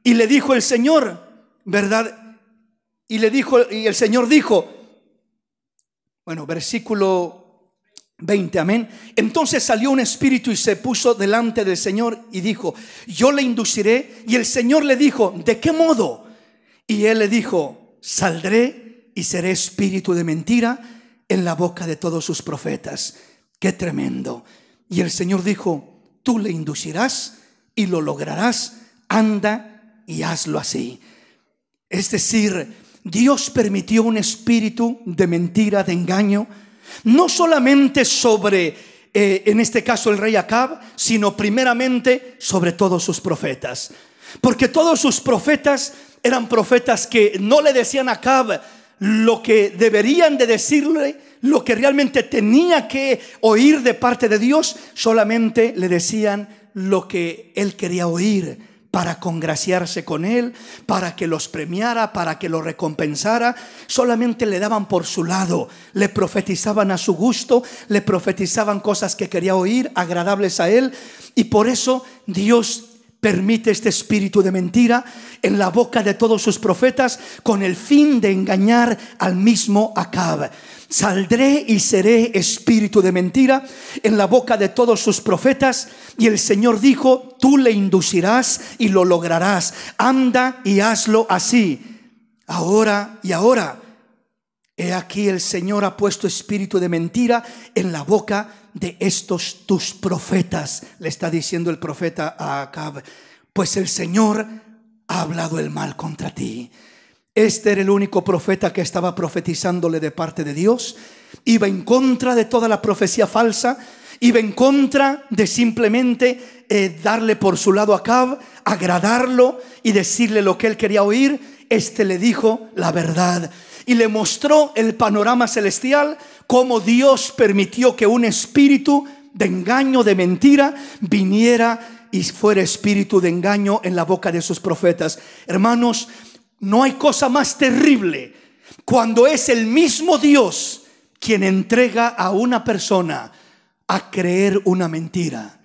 Y le dijo el Señor, ¿verdad? Y el Señor dijo, bueno, versículo 20, amén. Entonces salió un espíritu y se puso delante del Señor y dijo: yo le induciré. Y el Señor le dijo: ¿de qué modo? Y él le dijo: saldré y seré espíritu de mentira en la boca de todos sus profetas. Qué tremendo. Y el Señor dijo: tú le inducirás y lo lograrás. Anda y hazlo así. Es decir, Dios permitió un espíritu de mentira, de engaño, no solamente sobre, en este caso, el rey Acab, sino primeramente sobre todos sus profetas. Porque todos sus profetas eran profetas que no le decían a Acab lo que deberían de decirle, lo que realmente tenía que oír de parte de Dios. Solamente le decían lo que él quería oír, para congraciarse con él, para que los premiara, para que lo recompensara. Solamente le daban por su lado, le profetizaban a su gusto, le profetizaban cosas que quería oír, agradables a él. Y por eso Dios permite este espíritu de mentira en la boca de todos sus profetas, con el fin de engañar al mismo Acab. Saldré y seré espíritu de mentira en la boca de todos sus profetas. Y el Señor dijo: tú le inducirás y lo lograrás. Anda y hazlo así. Ahora, he aquí el Señor ha puesto espíritu de mentira en la boca de estos tus profetas. Le está diciendo el profeta a Acab: pues el Señor ha hablado el mal contra ti. Este era el único profeta que estaba profetizándole de parte de Dios. Iba en contra de toda la profecía falsa. Iba en contra de simplemente darle por su lado a Acab, agradarlo y decirle lo que él quería oír. Este le dijo la verdad y le mostró el panorama celestial, cómo Dios permitió que un espíritu de engaño, de mentira, viniera y fuera espíritu de engaño en la boca de sus profetas. Hermanos, no hay cosa más terrible cuando es el mismo Dios quien entrega a una persona a creer una mentira,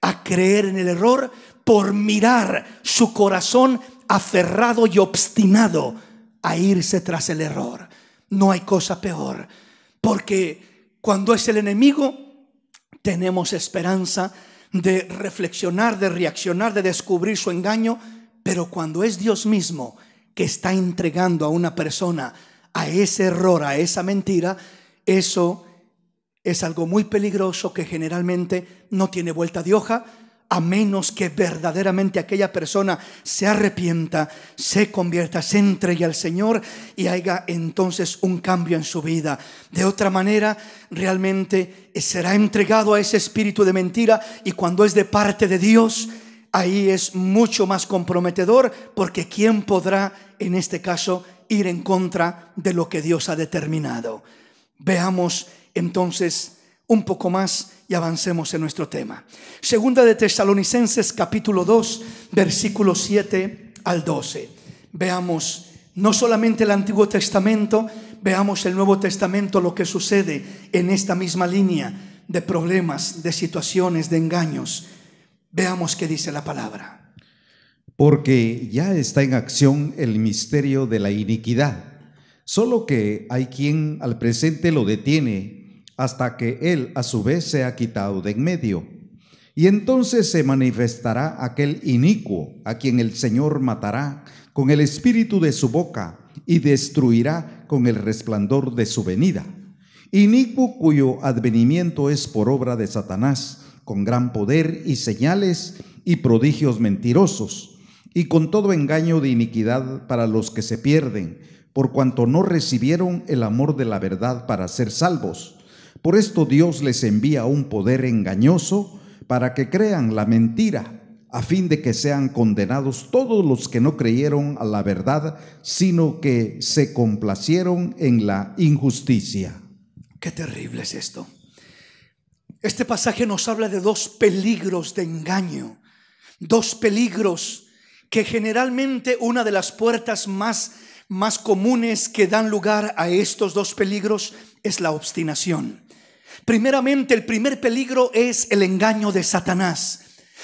a creer en el error, por mirar su corazón aferrado y obstinado a irse tras el error. No hay cosa peor, porque cuando es el enemigo tenemos esperanza de reflexionar, de reaccionar, de descubrir su engaño. Pero cuando es Dios mismo que está entregando a una persona a ese error, a esa mentira, eso es algo muy peligroso que generalmente no tiene vuelta de hoja, a menos que verdaderamente aquella persona se arrepienta, se convierta, se entregue al Señor y haya entonces un cambio en su vida. De otra manera, realmente será entregado a ese espíritu de mentira, y cuando es de parte de Dios, ahí es mucho más comprometedor, porque ¿quién podrá en este caso ir en contra de lo que Dios ha determinado? Veamos entonces un poco más y avancemos en nuestro tema. Segunda de Tesalonicenses capítulo 2, versículos 7 al 12. Veamos no solamente el Antiguo Testamento, veamos el Nuevo Testamento, lo que sucede en esta misma línea de problemas, de situaciones, de engaños. Veamos qué dice la palabra. Porque ya está en acción el misterio de la iniquidad, solo que hay quien al presente lo detiene hasta que él a su vez sea quitado de en medio. Y entonces se manifestará aquel inicuo, a quien el Señor matará con el espíritu de su boca y destruirá con el resplandor de su venida. Inicuo cuyo advenimiento es por obra de Satanás, con gran poder y señales y prodigios mentirosos, y con todo engaño de iniquidad para los que se pierden, por cuanto no recibieron el amor de la verdad para ser salvos. Por esto Dios les envía un poder engañoso para que crean la mentira, a fin de que sean condenados todos los que no creyeron a la verdad, sino que se complacieron en la injusticia. Qué terrible es esto. Este pasaje nos habla de dos peligros de engaño, dos peligros que generalmente una de las puertas más comunes que dan lugar a estos dos peligros es la obstinación. Primeramente, el primer peligro es el engaño de Satanás.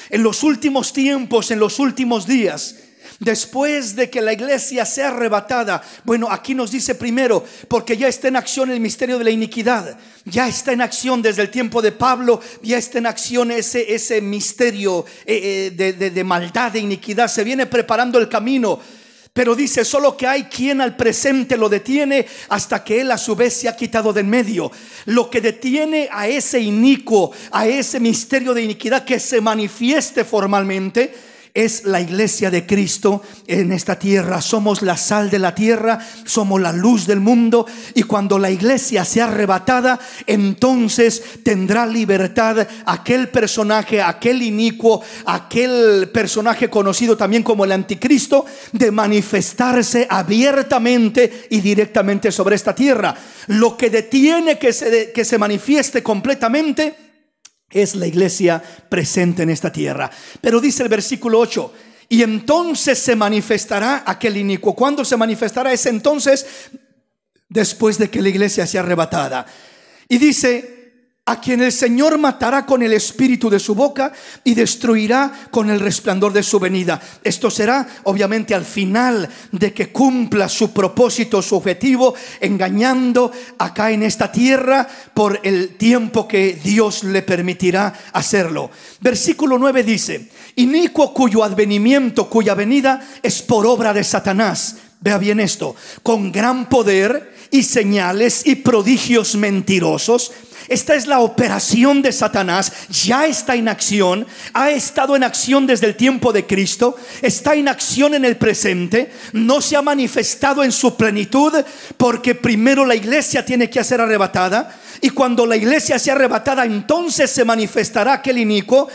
En los últimos tiempos, en los últimos días, después de que la iglesia sea arrebatada, bueno, aquí nos dice primero, porque ya está en acción el misterio de la iniquidad. Ya está en acción desde el tiempo de Pablo, ya está en acción ese misterio de maldad, de iniquidad. Se viene preparando el camino. Pero dice, solo que hay quien al presente lo detiene hasta que él a su vez se ha quitado de en medio. Lo que detiene a ese inicuo, a ese misterio de iniquidad que se manifieste formalmente, es la iglesia de Cristo en esta tierra. Somos la sal de la tierra, somos la luz del mundo, y cuando la iglesia sea arrebatada, entonces tendrá libertad aquel personaje, aquel inicuo, aquel personaje conocido también como el anticristo, de manifestarse abiertamente y directamente sobre esta tierra. Lo que detiene que se manifieste completamente es la iglesia presente en esta tierra. Pero dice el versículo 8, y entonces se manifestará aquel inicuo. ¿Cuándo se manifestará ese entonces? Después de que la iglesia sea arrebatada. Y dice, a quien el Señor matará con el espíritu de su boca y destruirá con el resplandor de su venida. Esto será obviamente al final de que cumpla su propósito, su objetivo, engañando acá en esta tierra por el tiempo que Dios le permitirá hacerlo. Versículo 9 dice, inicuo cuyo advenimiento, cuya venida es por obra de Satanás. Vea bien esto, con gran poder y señales y prodigios mentirosos. Esta es la operación de Satanás. Ya está en acción, ha estado en acción desde el tiempo de Cristo, está en acción en el presente. No se ha manifestado en su plenitud, porque primero la iglesia tiene que ser arrebatada, y cuando la iglesia sea arrebatada, entonces se manifestará aquel inicuo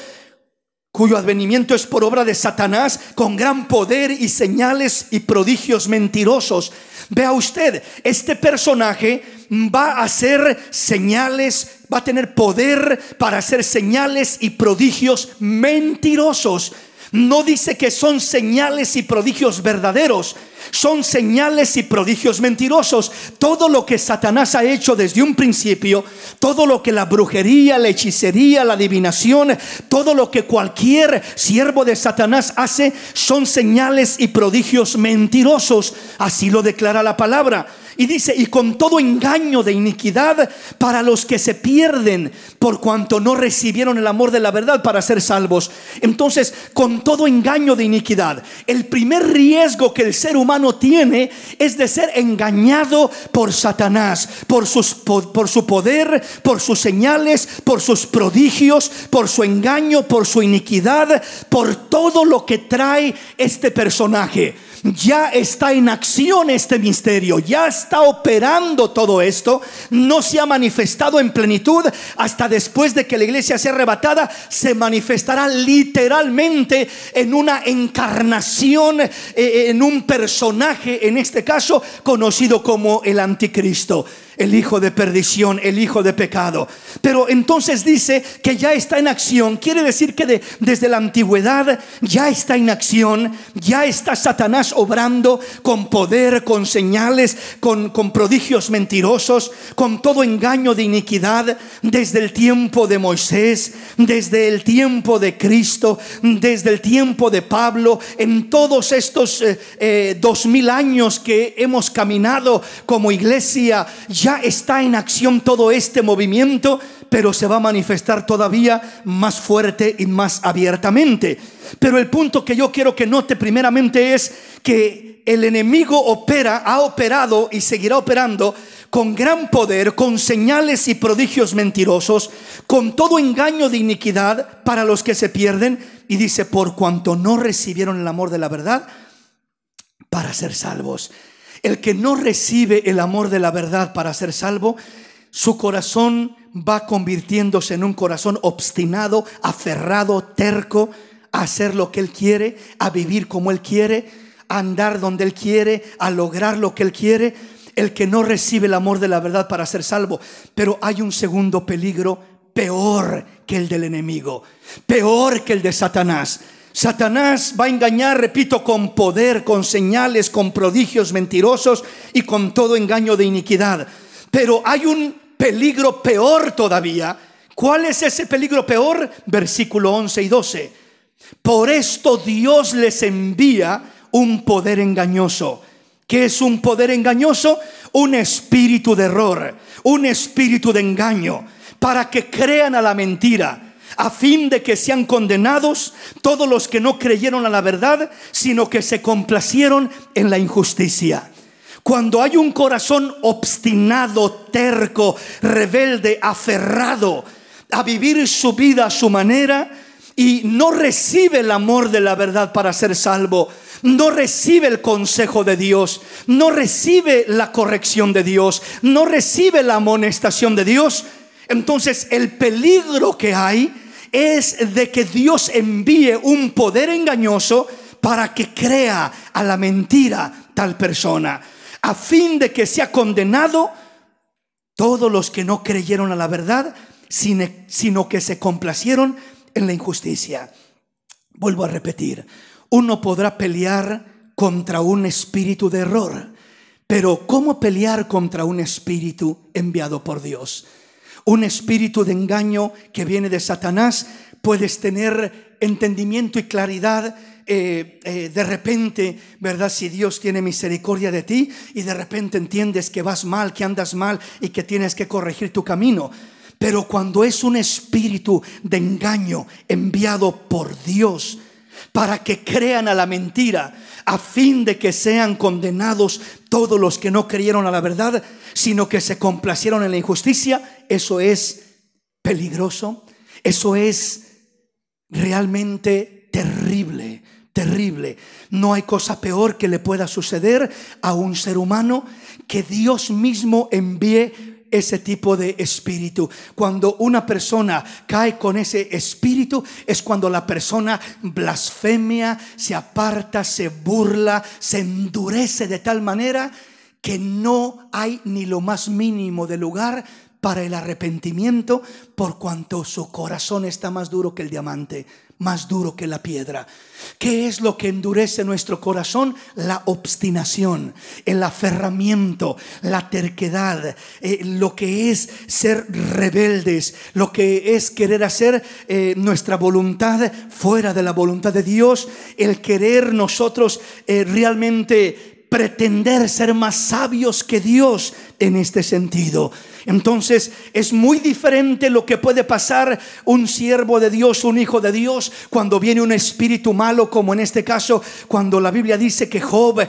cuyo advenimiento es por obra de Satanás, con gran poder y señales y prodigios mentirosos. Vea usted, este personaje va a hacer señales, va a tener poder para hacer señales y prodigios mentirosos. No dice que son señales y prodigios verdaderos, son señales y prodigios mentirosos. Todo lo que Satanás ha hecho desde un principio, todo lo que la brujería, la hechicería, la adivinación, todo lo que cualquier siervo de Satanás hace, son señales y prodigios mentirosos. Así lo declara la palabra. Y dice, y con todo engaño de iniquidad para los que se pierden, por cuanto no recibieron el amor de la verdad para ser salvos. Entonces, con todo engaño de iniquidad, el primer riesgo que el ser humano tiene es de ser engañado por Satanás, por su poder, por sus señales, por sus prodigios, por su engaño, por su iniquidad, por todo lo que trae este personaje. Ya está en acción este misterio, ya está operando todo esto. No se ha manifestado en plenitud. Hasta después de que la iglesia sea arrebatada, se manifestará literalmente en una encarnación, en un personaje, en este caso conocido como el anticristo, el hijo de perdición, el hijo de pecado. Pero entonces dice que ya está en acción. Quiere decir que desde la antigüedad ya está en acción. Ya está Satanás obrando con poder, con señales, con prodigios mentirosos, con todo engaño de iniquidad, desde el tiempo de Moisés, desde el tiempo de Cristo, desde el tiempo de Pablo. En todos estos 2000 años que hemos caminado como iglesia, ya está en acción todo este movimiento, pero se va a manifestar todavía más fuerte y más abiertamente. Pero el punto que yo quiero que note primeramente es que el enemigo ha operado y seguirá operando con gran poder, con señales y prodigios mentirosos, con todo engaño de iniquidad para los que se pierden. Y dice, por cuanto no recibieron el amor de la verdad para ser salvos. El que no recibe el amor de la verdad para ser salvo, su corazón va convirtiéndose en un corazón obstinado, aferrado, terco, a hacer lo que él quiere, a vivir como él quiere, a andar donde él quiere, a lograr lo que él quiere. El que no recibe el amor de la verdad para ser salvo. Pero hay un segundo peligro peor que el del enemigo, peor que el de Satanás. Satanás va a engañar, repito, con poder, con señales, con prodigios mentirosos y con todo engaño de iniquidad. Pero hay un peligro peor todavía. ¿Cuál es ese peligro peor? Versículo 11 y 12. Por esto Dios les envía un poder engañoso. ¿Qué es un poder engañoso? Un espíritu de error, un espíritu de engaño, para que crean a la mentira, a fin de que sean condenados todos los que no creyeron a la verdad, sino que se complacieron en la injusticia. Cuando hay un corazón obstinado, terco, rebelde, aferrado a vivir su vida a su manera, y no recibe el amor de la verdad para ser salvo, no recibe el consejo de Dios, no recibe la corrección de Dios, no rcibe la amonestación de Dios, entonces el peligro que hay es de que Dios envíe un poder engañoso para que crea a la mentira tal persona, a fin de que sea condenado todos los que no creyeron a la verdad, sino que se complacieron en la injusticia. Vuelvo a repetir, uno podrá pelear contra un espíritu de error, pero ¿cómo pelear contra un espíritu enviado por Dios? Un espíritu de engaño que viene de Satanás. Puedes tener entendimiento y claridad de repente, ¿verdad? Si Dios tiene misericordia de ti y de repente entiendes que vas mal, que andas mal y que tienes que corregir tu camino. Pero cuando es un espíritu de engaño enviado por Dios para que crean a la mentira, a fin de que sean condenados todos los que no creyeron a la verdad, sino que se complacieron en la injusticia, eso es peligroso, eso es realmente terrible, terrible. No hay cosa peor que le pueda suceder a un ser humano que Dios mismo envíe ese tipo de espíritu. Cuando una persona cae con ese espíritu, es cuando la persona blasfemia, se aparta, se burla, se endurece de tal manera que no hay ni lo más mínimo de lugar para el arrepentimiento, por cuanto su corazón está más duro que el diamante, más duro que la piedra. ¿Qué es lo que endurece nuestro corazón? La obstinación, el aferramiento, la terquedad, lo que es ser rebeldes, lo que es querer hacer nuestra voluntad fuera de la voluntad de Dios, el querer nosotros realmente pretender ser más sabios que Dios en este sentido. Entonces es muy diferente lo que puede pasar un siervo de Dios, un hijo de Dios, cuando viene un espíritu malo, como en este caso cuando la Biblia dice que Job,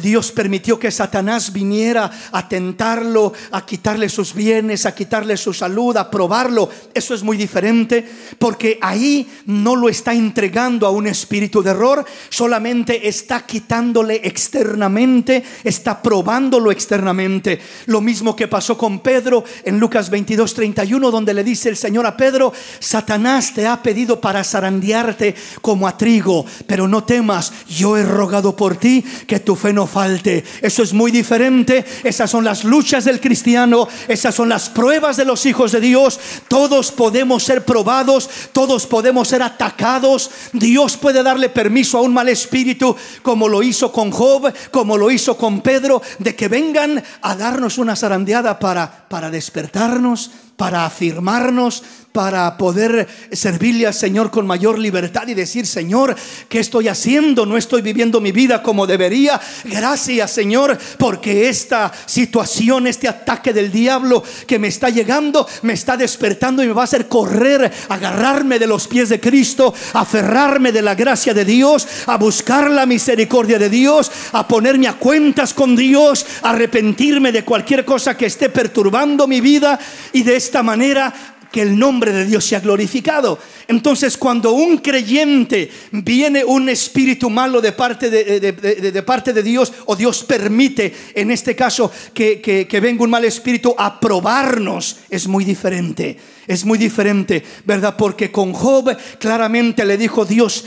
Dios permitió que Satanás viniera a tentarlo, a quitarle sus bienes, a quitarle su salud, a probarlo. Eso es muy diferente, porque ahí no lo está entregando a un espíritu de error, solamente está quitándole externamente, está probándolo externamente. Lo mismo que pasó con Pedro en Lucas 22:31, donde le dice el Señor a Pedro: Satanás te ha pedido para zarandearte como a trigo, pero no temas, yo he rogado por ti que tu fe no falte. Eso es muy diferente. Esas son las luchas del cristiano, esas son las pruebas de los hijos de Dios. Todos podemos ser probados, todos podemos ser atacados. Dios puede darle permiso a un mal espíritu, como lo hizo con Job, como lo hizo con Pedro, de que vengan a darnos una zarandeada para despertarnos, para afirmarnos, para poder servirle al Señor con mayor libertad y decir: Señor, ¿qué estoy haciendo? No estoy viviendo mi vida como debería. Gracias, Señor, porque esta situación, este ataque del diablo que me está llegando, me está despertando y me va a hacer correr, agarrarme de los pies de Cristo, aferrarme de la gracia de Dios, a buscar la misericordia de Dios, a ponerme a cuentas con Dios, a arrepentirme de cualquier cosa que esté perturbando mi vida, y de esta manera que el nombre de Dios sea glorificado. Entonces, cuando un creyente viene un espíritu malo de parte de Dios, o Dios permite en este caso que venga un mal espíritu a probarnos, es muy diferente. Es muy diferente, ¿verdad? Porque con Job claramente le dijo Dios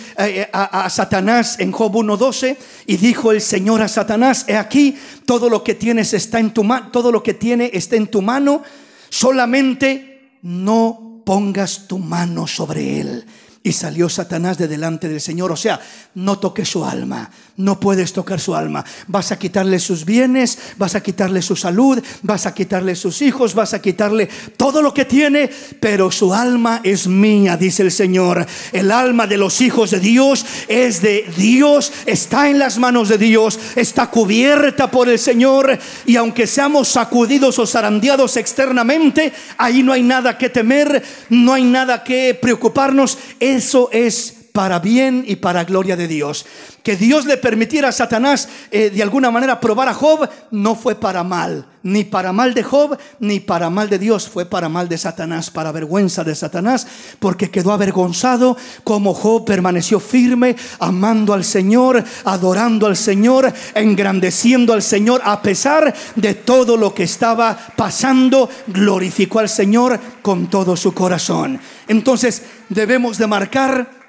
a Satanás en Job 1:12, y dijo el Señor a Satanás: he aquí, todo lo que tienes está en tu mano, todo lo que tiene está en tu mano, solamente no pongas tu mano sobre él. Y salió Satanás de delante del Señor. O sea, no toques su alma. No puedes tocar su alma. Vas a quitarle sus bienes, vas a quitarle su salud, vas a quitarle sus hijos, vas a quitarle todo lo que tiene, pero su alma es mía, dice el Señor. El alma de los hijos de Dios es de Dios, está en las manos de Dios, está cubierta por el Señor. Y aunque seamos sacudidos o zarandeados externamente, ahí no hay nada que temer, no hay nada que preocuparnos. Eso es para bien y para gloria de Dios. Que Dios le permitiera a Satanás de alguna manera probar a Job, no fue para mal, ni para mal de Job, ni para mal de Dios. Fue para mal de Satanás, para vergüenza de Satanás, porque quedó avergonzado como Job permaneció firme, amando al Señor, adorando al Señor, engrandeciendo al Señor. A pesar de todo lo que estaba pasando, glorificó al Señor con todo su corazón. Entonces debemos de marcar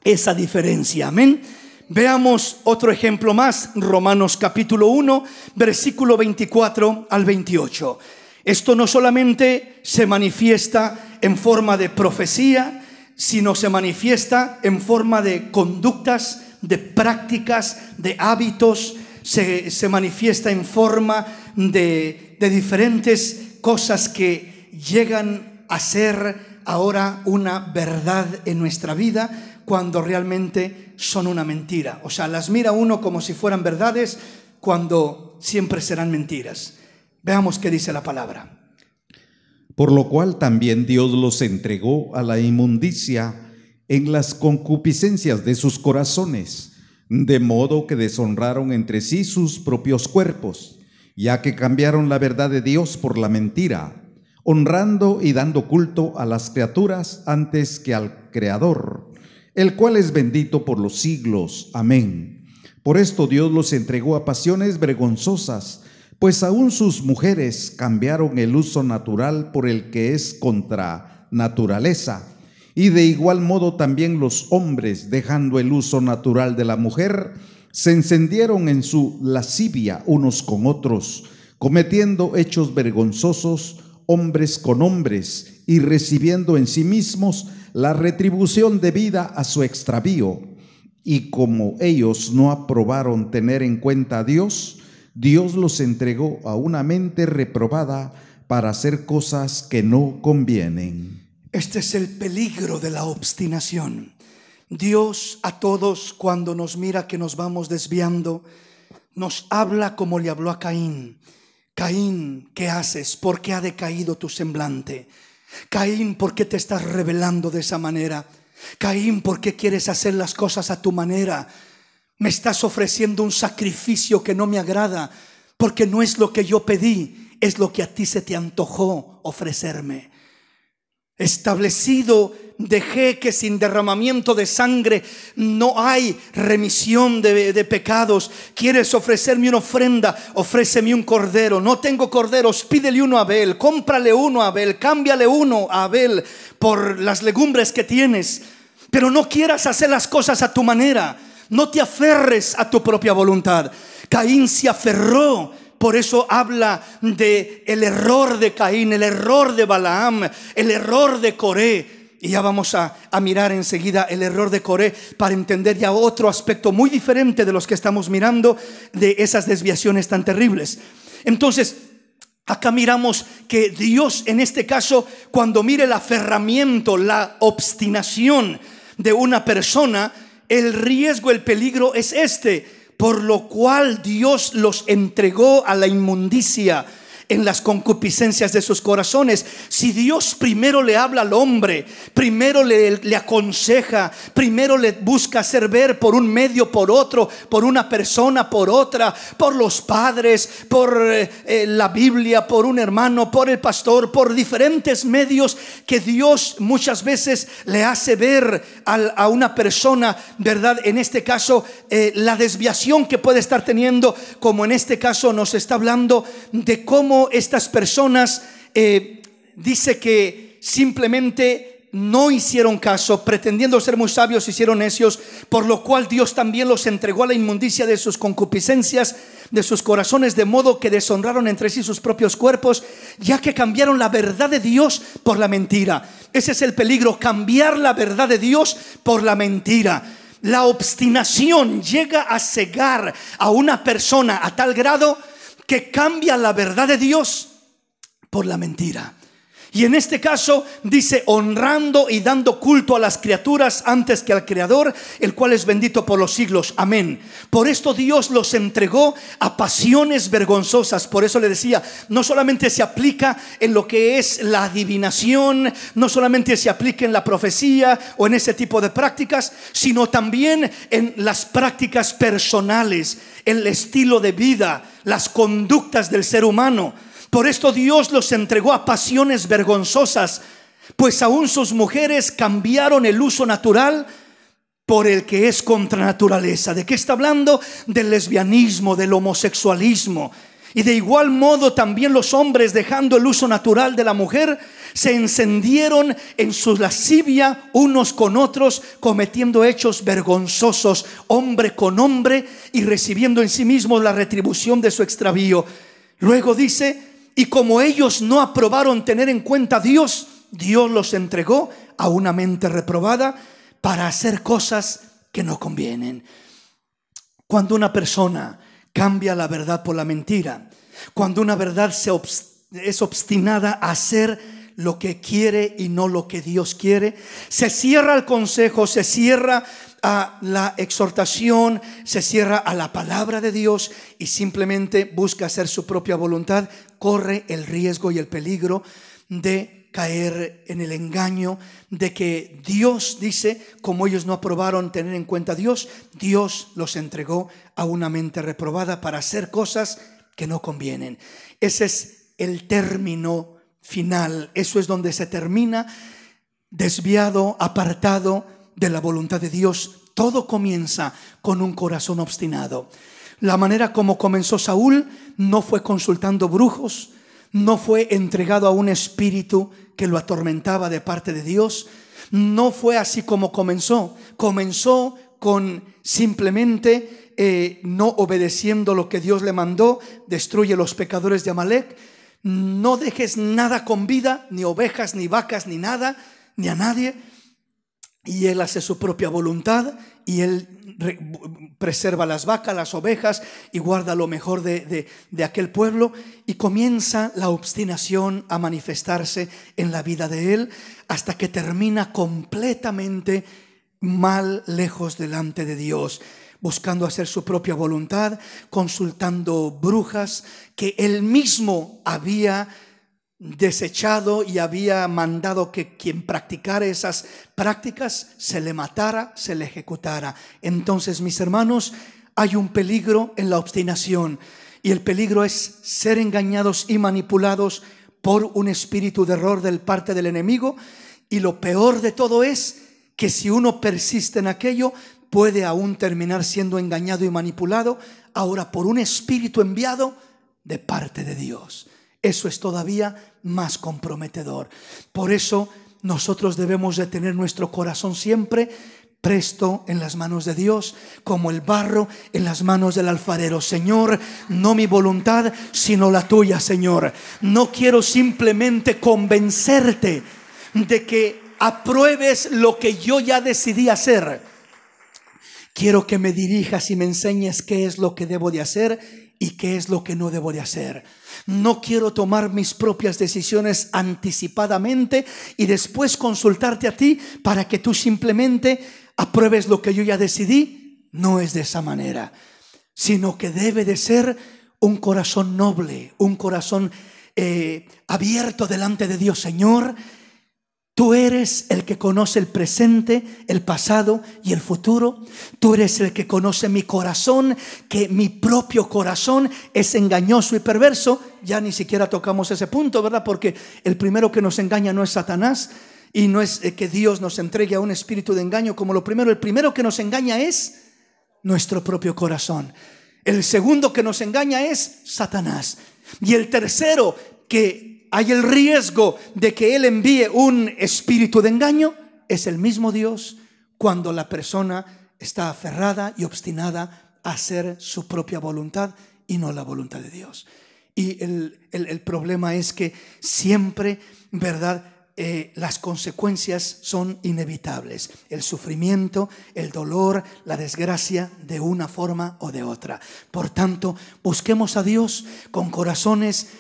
esa diferencia. Amén. Veamos otro ejemplo más. Romanos capítulo 1, versículo 24 al 28. Esto no solamente se manifiesta en forma de profecía, sino se manifiesta en forma de conductas, de prácticas, de hábitos. Se manifiesta en forma de diferentes cosas que llegan a ser ahora una verdad en nuestra vida, cuando realmente son una mentira. O sea, las mira uno como si fueran verdades, cuando siempre serán mentiras. Veamos qué dice la palabra. Por lo cual también Dios los entregó a la inmundicia en las concupiscencias de sus corazones, de modo que deshonraron entre sí sus propios cuerpos, ya que cambiaron la verdad de Dios por la mentira, honrando y dando culto a las criaturas antes que al Creador, el cual es bendito por los siglos. Amén. Por esto Dios los entregó a pasiones vergonzosas, pues aún sus mujeres cambiaron el uso natural por el que es contra naturaleza. Y de igual modo también los hombres, dejando el uso natural de la mujer, se encendieron en su lascivia unos con otros, cometiendo hechos vergonzosos hombres con hombres, y recibiendo en sí mismos la retribución debida a su extravío. Y como ellos no aprobaron tener en cuenta a Dios, Dios los entregó a una mente reprobada para hacer cosas que no convienen. Este es el peligro de la obstinación. Dios a todos, cuando nos mira que nos vamos desviando, nos habla como le habló a Caín. Caín, ¿qué haces? ¿Por qué ha decaído tu semblante? Caín, ¿por qué te estás rebelando de esa manera? Caín, ¿por qué quieres hacer las cosas a tu manera? Me estás ofreciendo un sacrificio que no me agrada, porque no es lo que yo pedí, es lo que a ti se te antojó ofrecerme. Establecido dejé que sin derramamiento de sangre no hay remisión de pecados. ¿Quieres ofrecerme una ofrenda? Ofréceme un cordero. No tengo corderos, pídele uno a Abel. Cómprale uno a Abel, cámbiale uno a Abel por las legumbres que tienes. Pero no quieras hacer las cosas a tu manera. No te aferres a tu propia voluntad. Caín se aferró. Por eso habla de el error de Caín, el error de Balaam, el error de Coré. Y ya vamos a mirar enseguida el error de Coré para entender ya otro aspecto muy diferente de los que estamos mirando, de esas desviaciones tan terribles. Entonces, acá miramos que Dios en este caso, cuando mire el aferramiento, la obstinación de una persona, el riesgo, el peligro es este. Por lo cual Dios los entregó a la inmundicia en las concupiscencias de sus corazones. Si Dios primero le habla al hombre, primero le aconseja, primero le busca hacer ver por un medio, por otro, por una persona, por otra, por los padres, por la Biblia, por un hermano, por el pastor, por diferentes medios que Dios muchas veces le hace ver a una persona, ¿verdad? En este caso la desviación que puede estar teniendo, como en este caso nos está hablando de cómo estas personas dice que simplemente no hicieron caso, pretendiendo ser muy sabios, hicieron necios, por lo cual Dios también los entregó a la inmundicia de sus concupiscencias, de sus corazones, de modo que deshonraron entre sí sus propios cuerpos, ya que cambiaron la verdad de Dios por la mentira. Ese es el peligro, cambiar la verdad de Dios por la mentira. La obstinación llega a cegar a una persona a tal grado que cambia la verdad de Dios por la mentira. Y en este caso dice, honrando y dando culto a las criaturas antes que al Creador, el cual es bendito por los siglos. Amén. Por esto Dios los entregó a pasiones vergonzosas. Por eso le decía, no solamente se aplica en lo que es la adivinación, no solamente se aplica en la profecía o en ese tipo de prácticas, sino también en las prácticas personales, el estilo de vida, las conductas del ser humano. Por esto Dios los entregó a pasiones vergonzosas, pues aún sus mujeres cambiaron el uso natural por el que es contra naturaleza. ¿De qué está hablando? Del lesbianismo, del homosexualismo. Y de igual modo también los hombres, dejando el uso natural de la mujer, se encendieron en su lascivia unos con otros, cometiendo hechos vergonzosos, hombre con hombre, y recibiendo en sí mismos la retribución de su extravío. Luego dice, y como ellos no aprobaron tener en cuenta a Dios, Dios los entregó a una mente reprobada para hacer cosas que no convienen. Cuando una persona cambia la verdad por la mentira, cuando una verdad es obstinada a hacer lo que quiere y no lo que Dios quiere, se cierra al consejo, se cierra a la exhortación, se cierra a la palabra de Dios y simplemente busca hacer su propia voluntad, corre el riesgo y el peligro de caer en el engaño de que Dios dice, como ellos no aprobaron tener en cuenta a Dios, Dios los entregó a una mente reprobada para hacer cosas que no convienen. Ese es el término final, eso es donde se termina, desviado, apartado de la voluntad de Dios. Todo comienza con un corazón obstinado. La manera como comenzó Saúl no fue consultando brujos, no fue entregado a un espíritu que lo atormentaba de parte de Dios. No fue así como comenzó. Comenzó con simplemente no obedeciendo lo que Dios le mandó. Destruye los pecadores de Amalek. No dejes nada con vida, ni ovejas, ni vacas, ni nada, ni a nadie. Y él hace su propia voluntad y él preserva las vacas, las ovejas y guarda lo mejor de aquel pueblo. Y comienza la obstinación a manifestarse en la vida de él hasta que termina completamente mal, lejos delante de Dios. buscando hacer su propia voluntad, consultando brujas que él mismo había desechado y había mandado que quien practicara esas prácticas se le matara, se le ejecutara. Entonces, mis hermanos, hay un peligro en la obstinación, y el peligro es ser engañados y manipulados por un espíritu de error de parte del enemigo. Y lo peor de todo es que si uno persiste en aquello, puede aún terminar siendo engañado y manipulado ahora por un espíritu enviado de parte de Dios. Eso es todavía más comprometedor. Por eso nosotros debemos de tener nuestro corazón siempre presto en las manos de Dios, como el barro en las manos del alfarero. Señor, no mi voluntad, sino la tuya, Señor. No quiero simplemente convencerte de que apruebes lo que yo ya decidí hacer. Quiero que me dirijas y me enseñes qué es lo que debo de hacer y qué es lo que no debo de hacer. No quiero tomar mis propias decisiones anticipadamente y después consultarte a ti para que tú simplemente apruebes lo que yo ya decidí. No es de esa manera, sino que debe de ser un corazón noble, un corazón abierto delante de Dios. Señor, tú eres el que conoce el presente, el pasado y el futuro. Tú eres el que conoce mi corazón, que mi propio corazón es engañoso y perverso. Ya ni siquiera tocamos ese punto, ¿verdad? Porque el primero que nos engaña no es Satanás, y no es que Dios nos entregue a un espíritu de engaño como lo primero. El primero que nos engaña es nuestro propio corazón. El segundo que nos engaña es Satanás. Y el tercero que hay el riesgo de que él envíe un espíritu de engaño es el mismo Dios, cuando la persona está aferrada y obstinada a hacer su propia voluntad y no la voluntad de Dios. Y el problema es que siempre, ¿verdad?, las consecuencias son inevitables. El sufrimiento, el dolor, la desgracia, de una forma o de otra. Por tanto, busquemos a Dios con corazones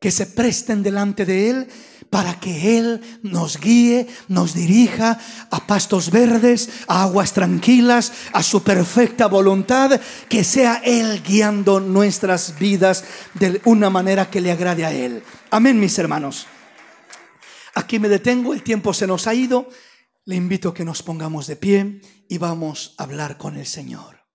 que se presten delante de Él, para que Él nos guíe, nos dirija a pastos verdes, a aguas tranquilas, a su perfecta voluntad. Que sea Él guiando nuestras vidas de una manera que le agrade a Él. Amén, mis hermanos. Aquí me detengo, el tiempo se nos ha ido. Le invito a que nos pongamos de pie y vamos a hablar con el Señor.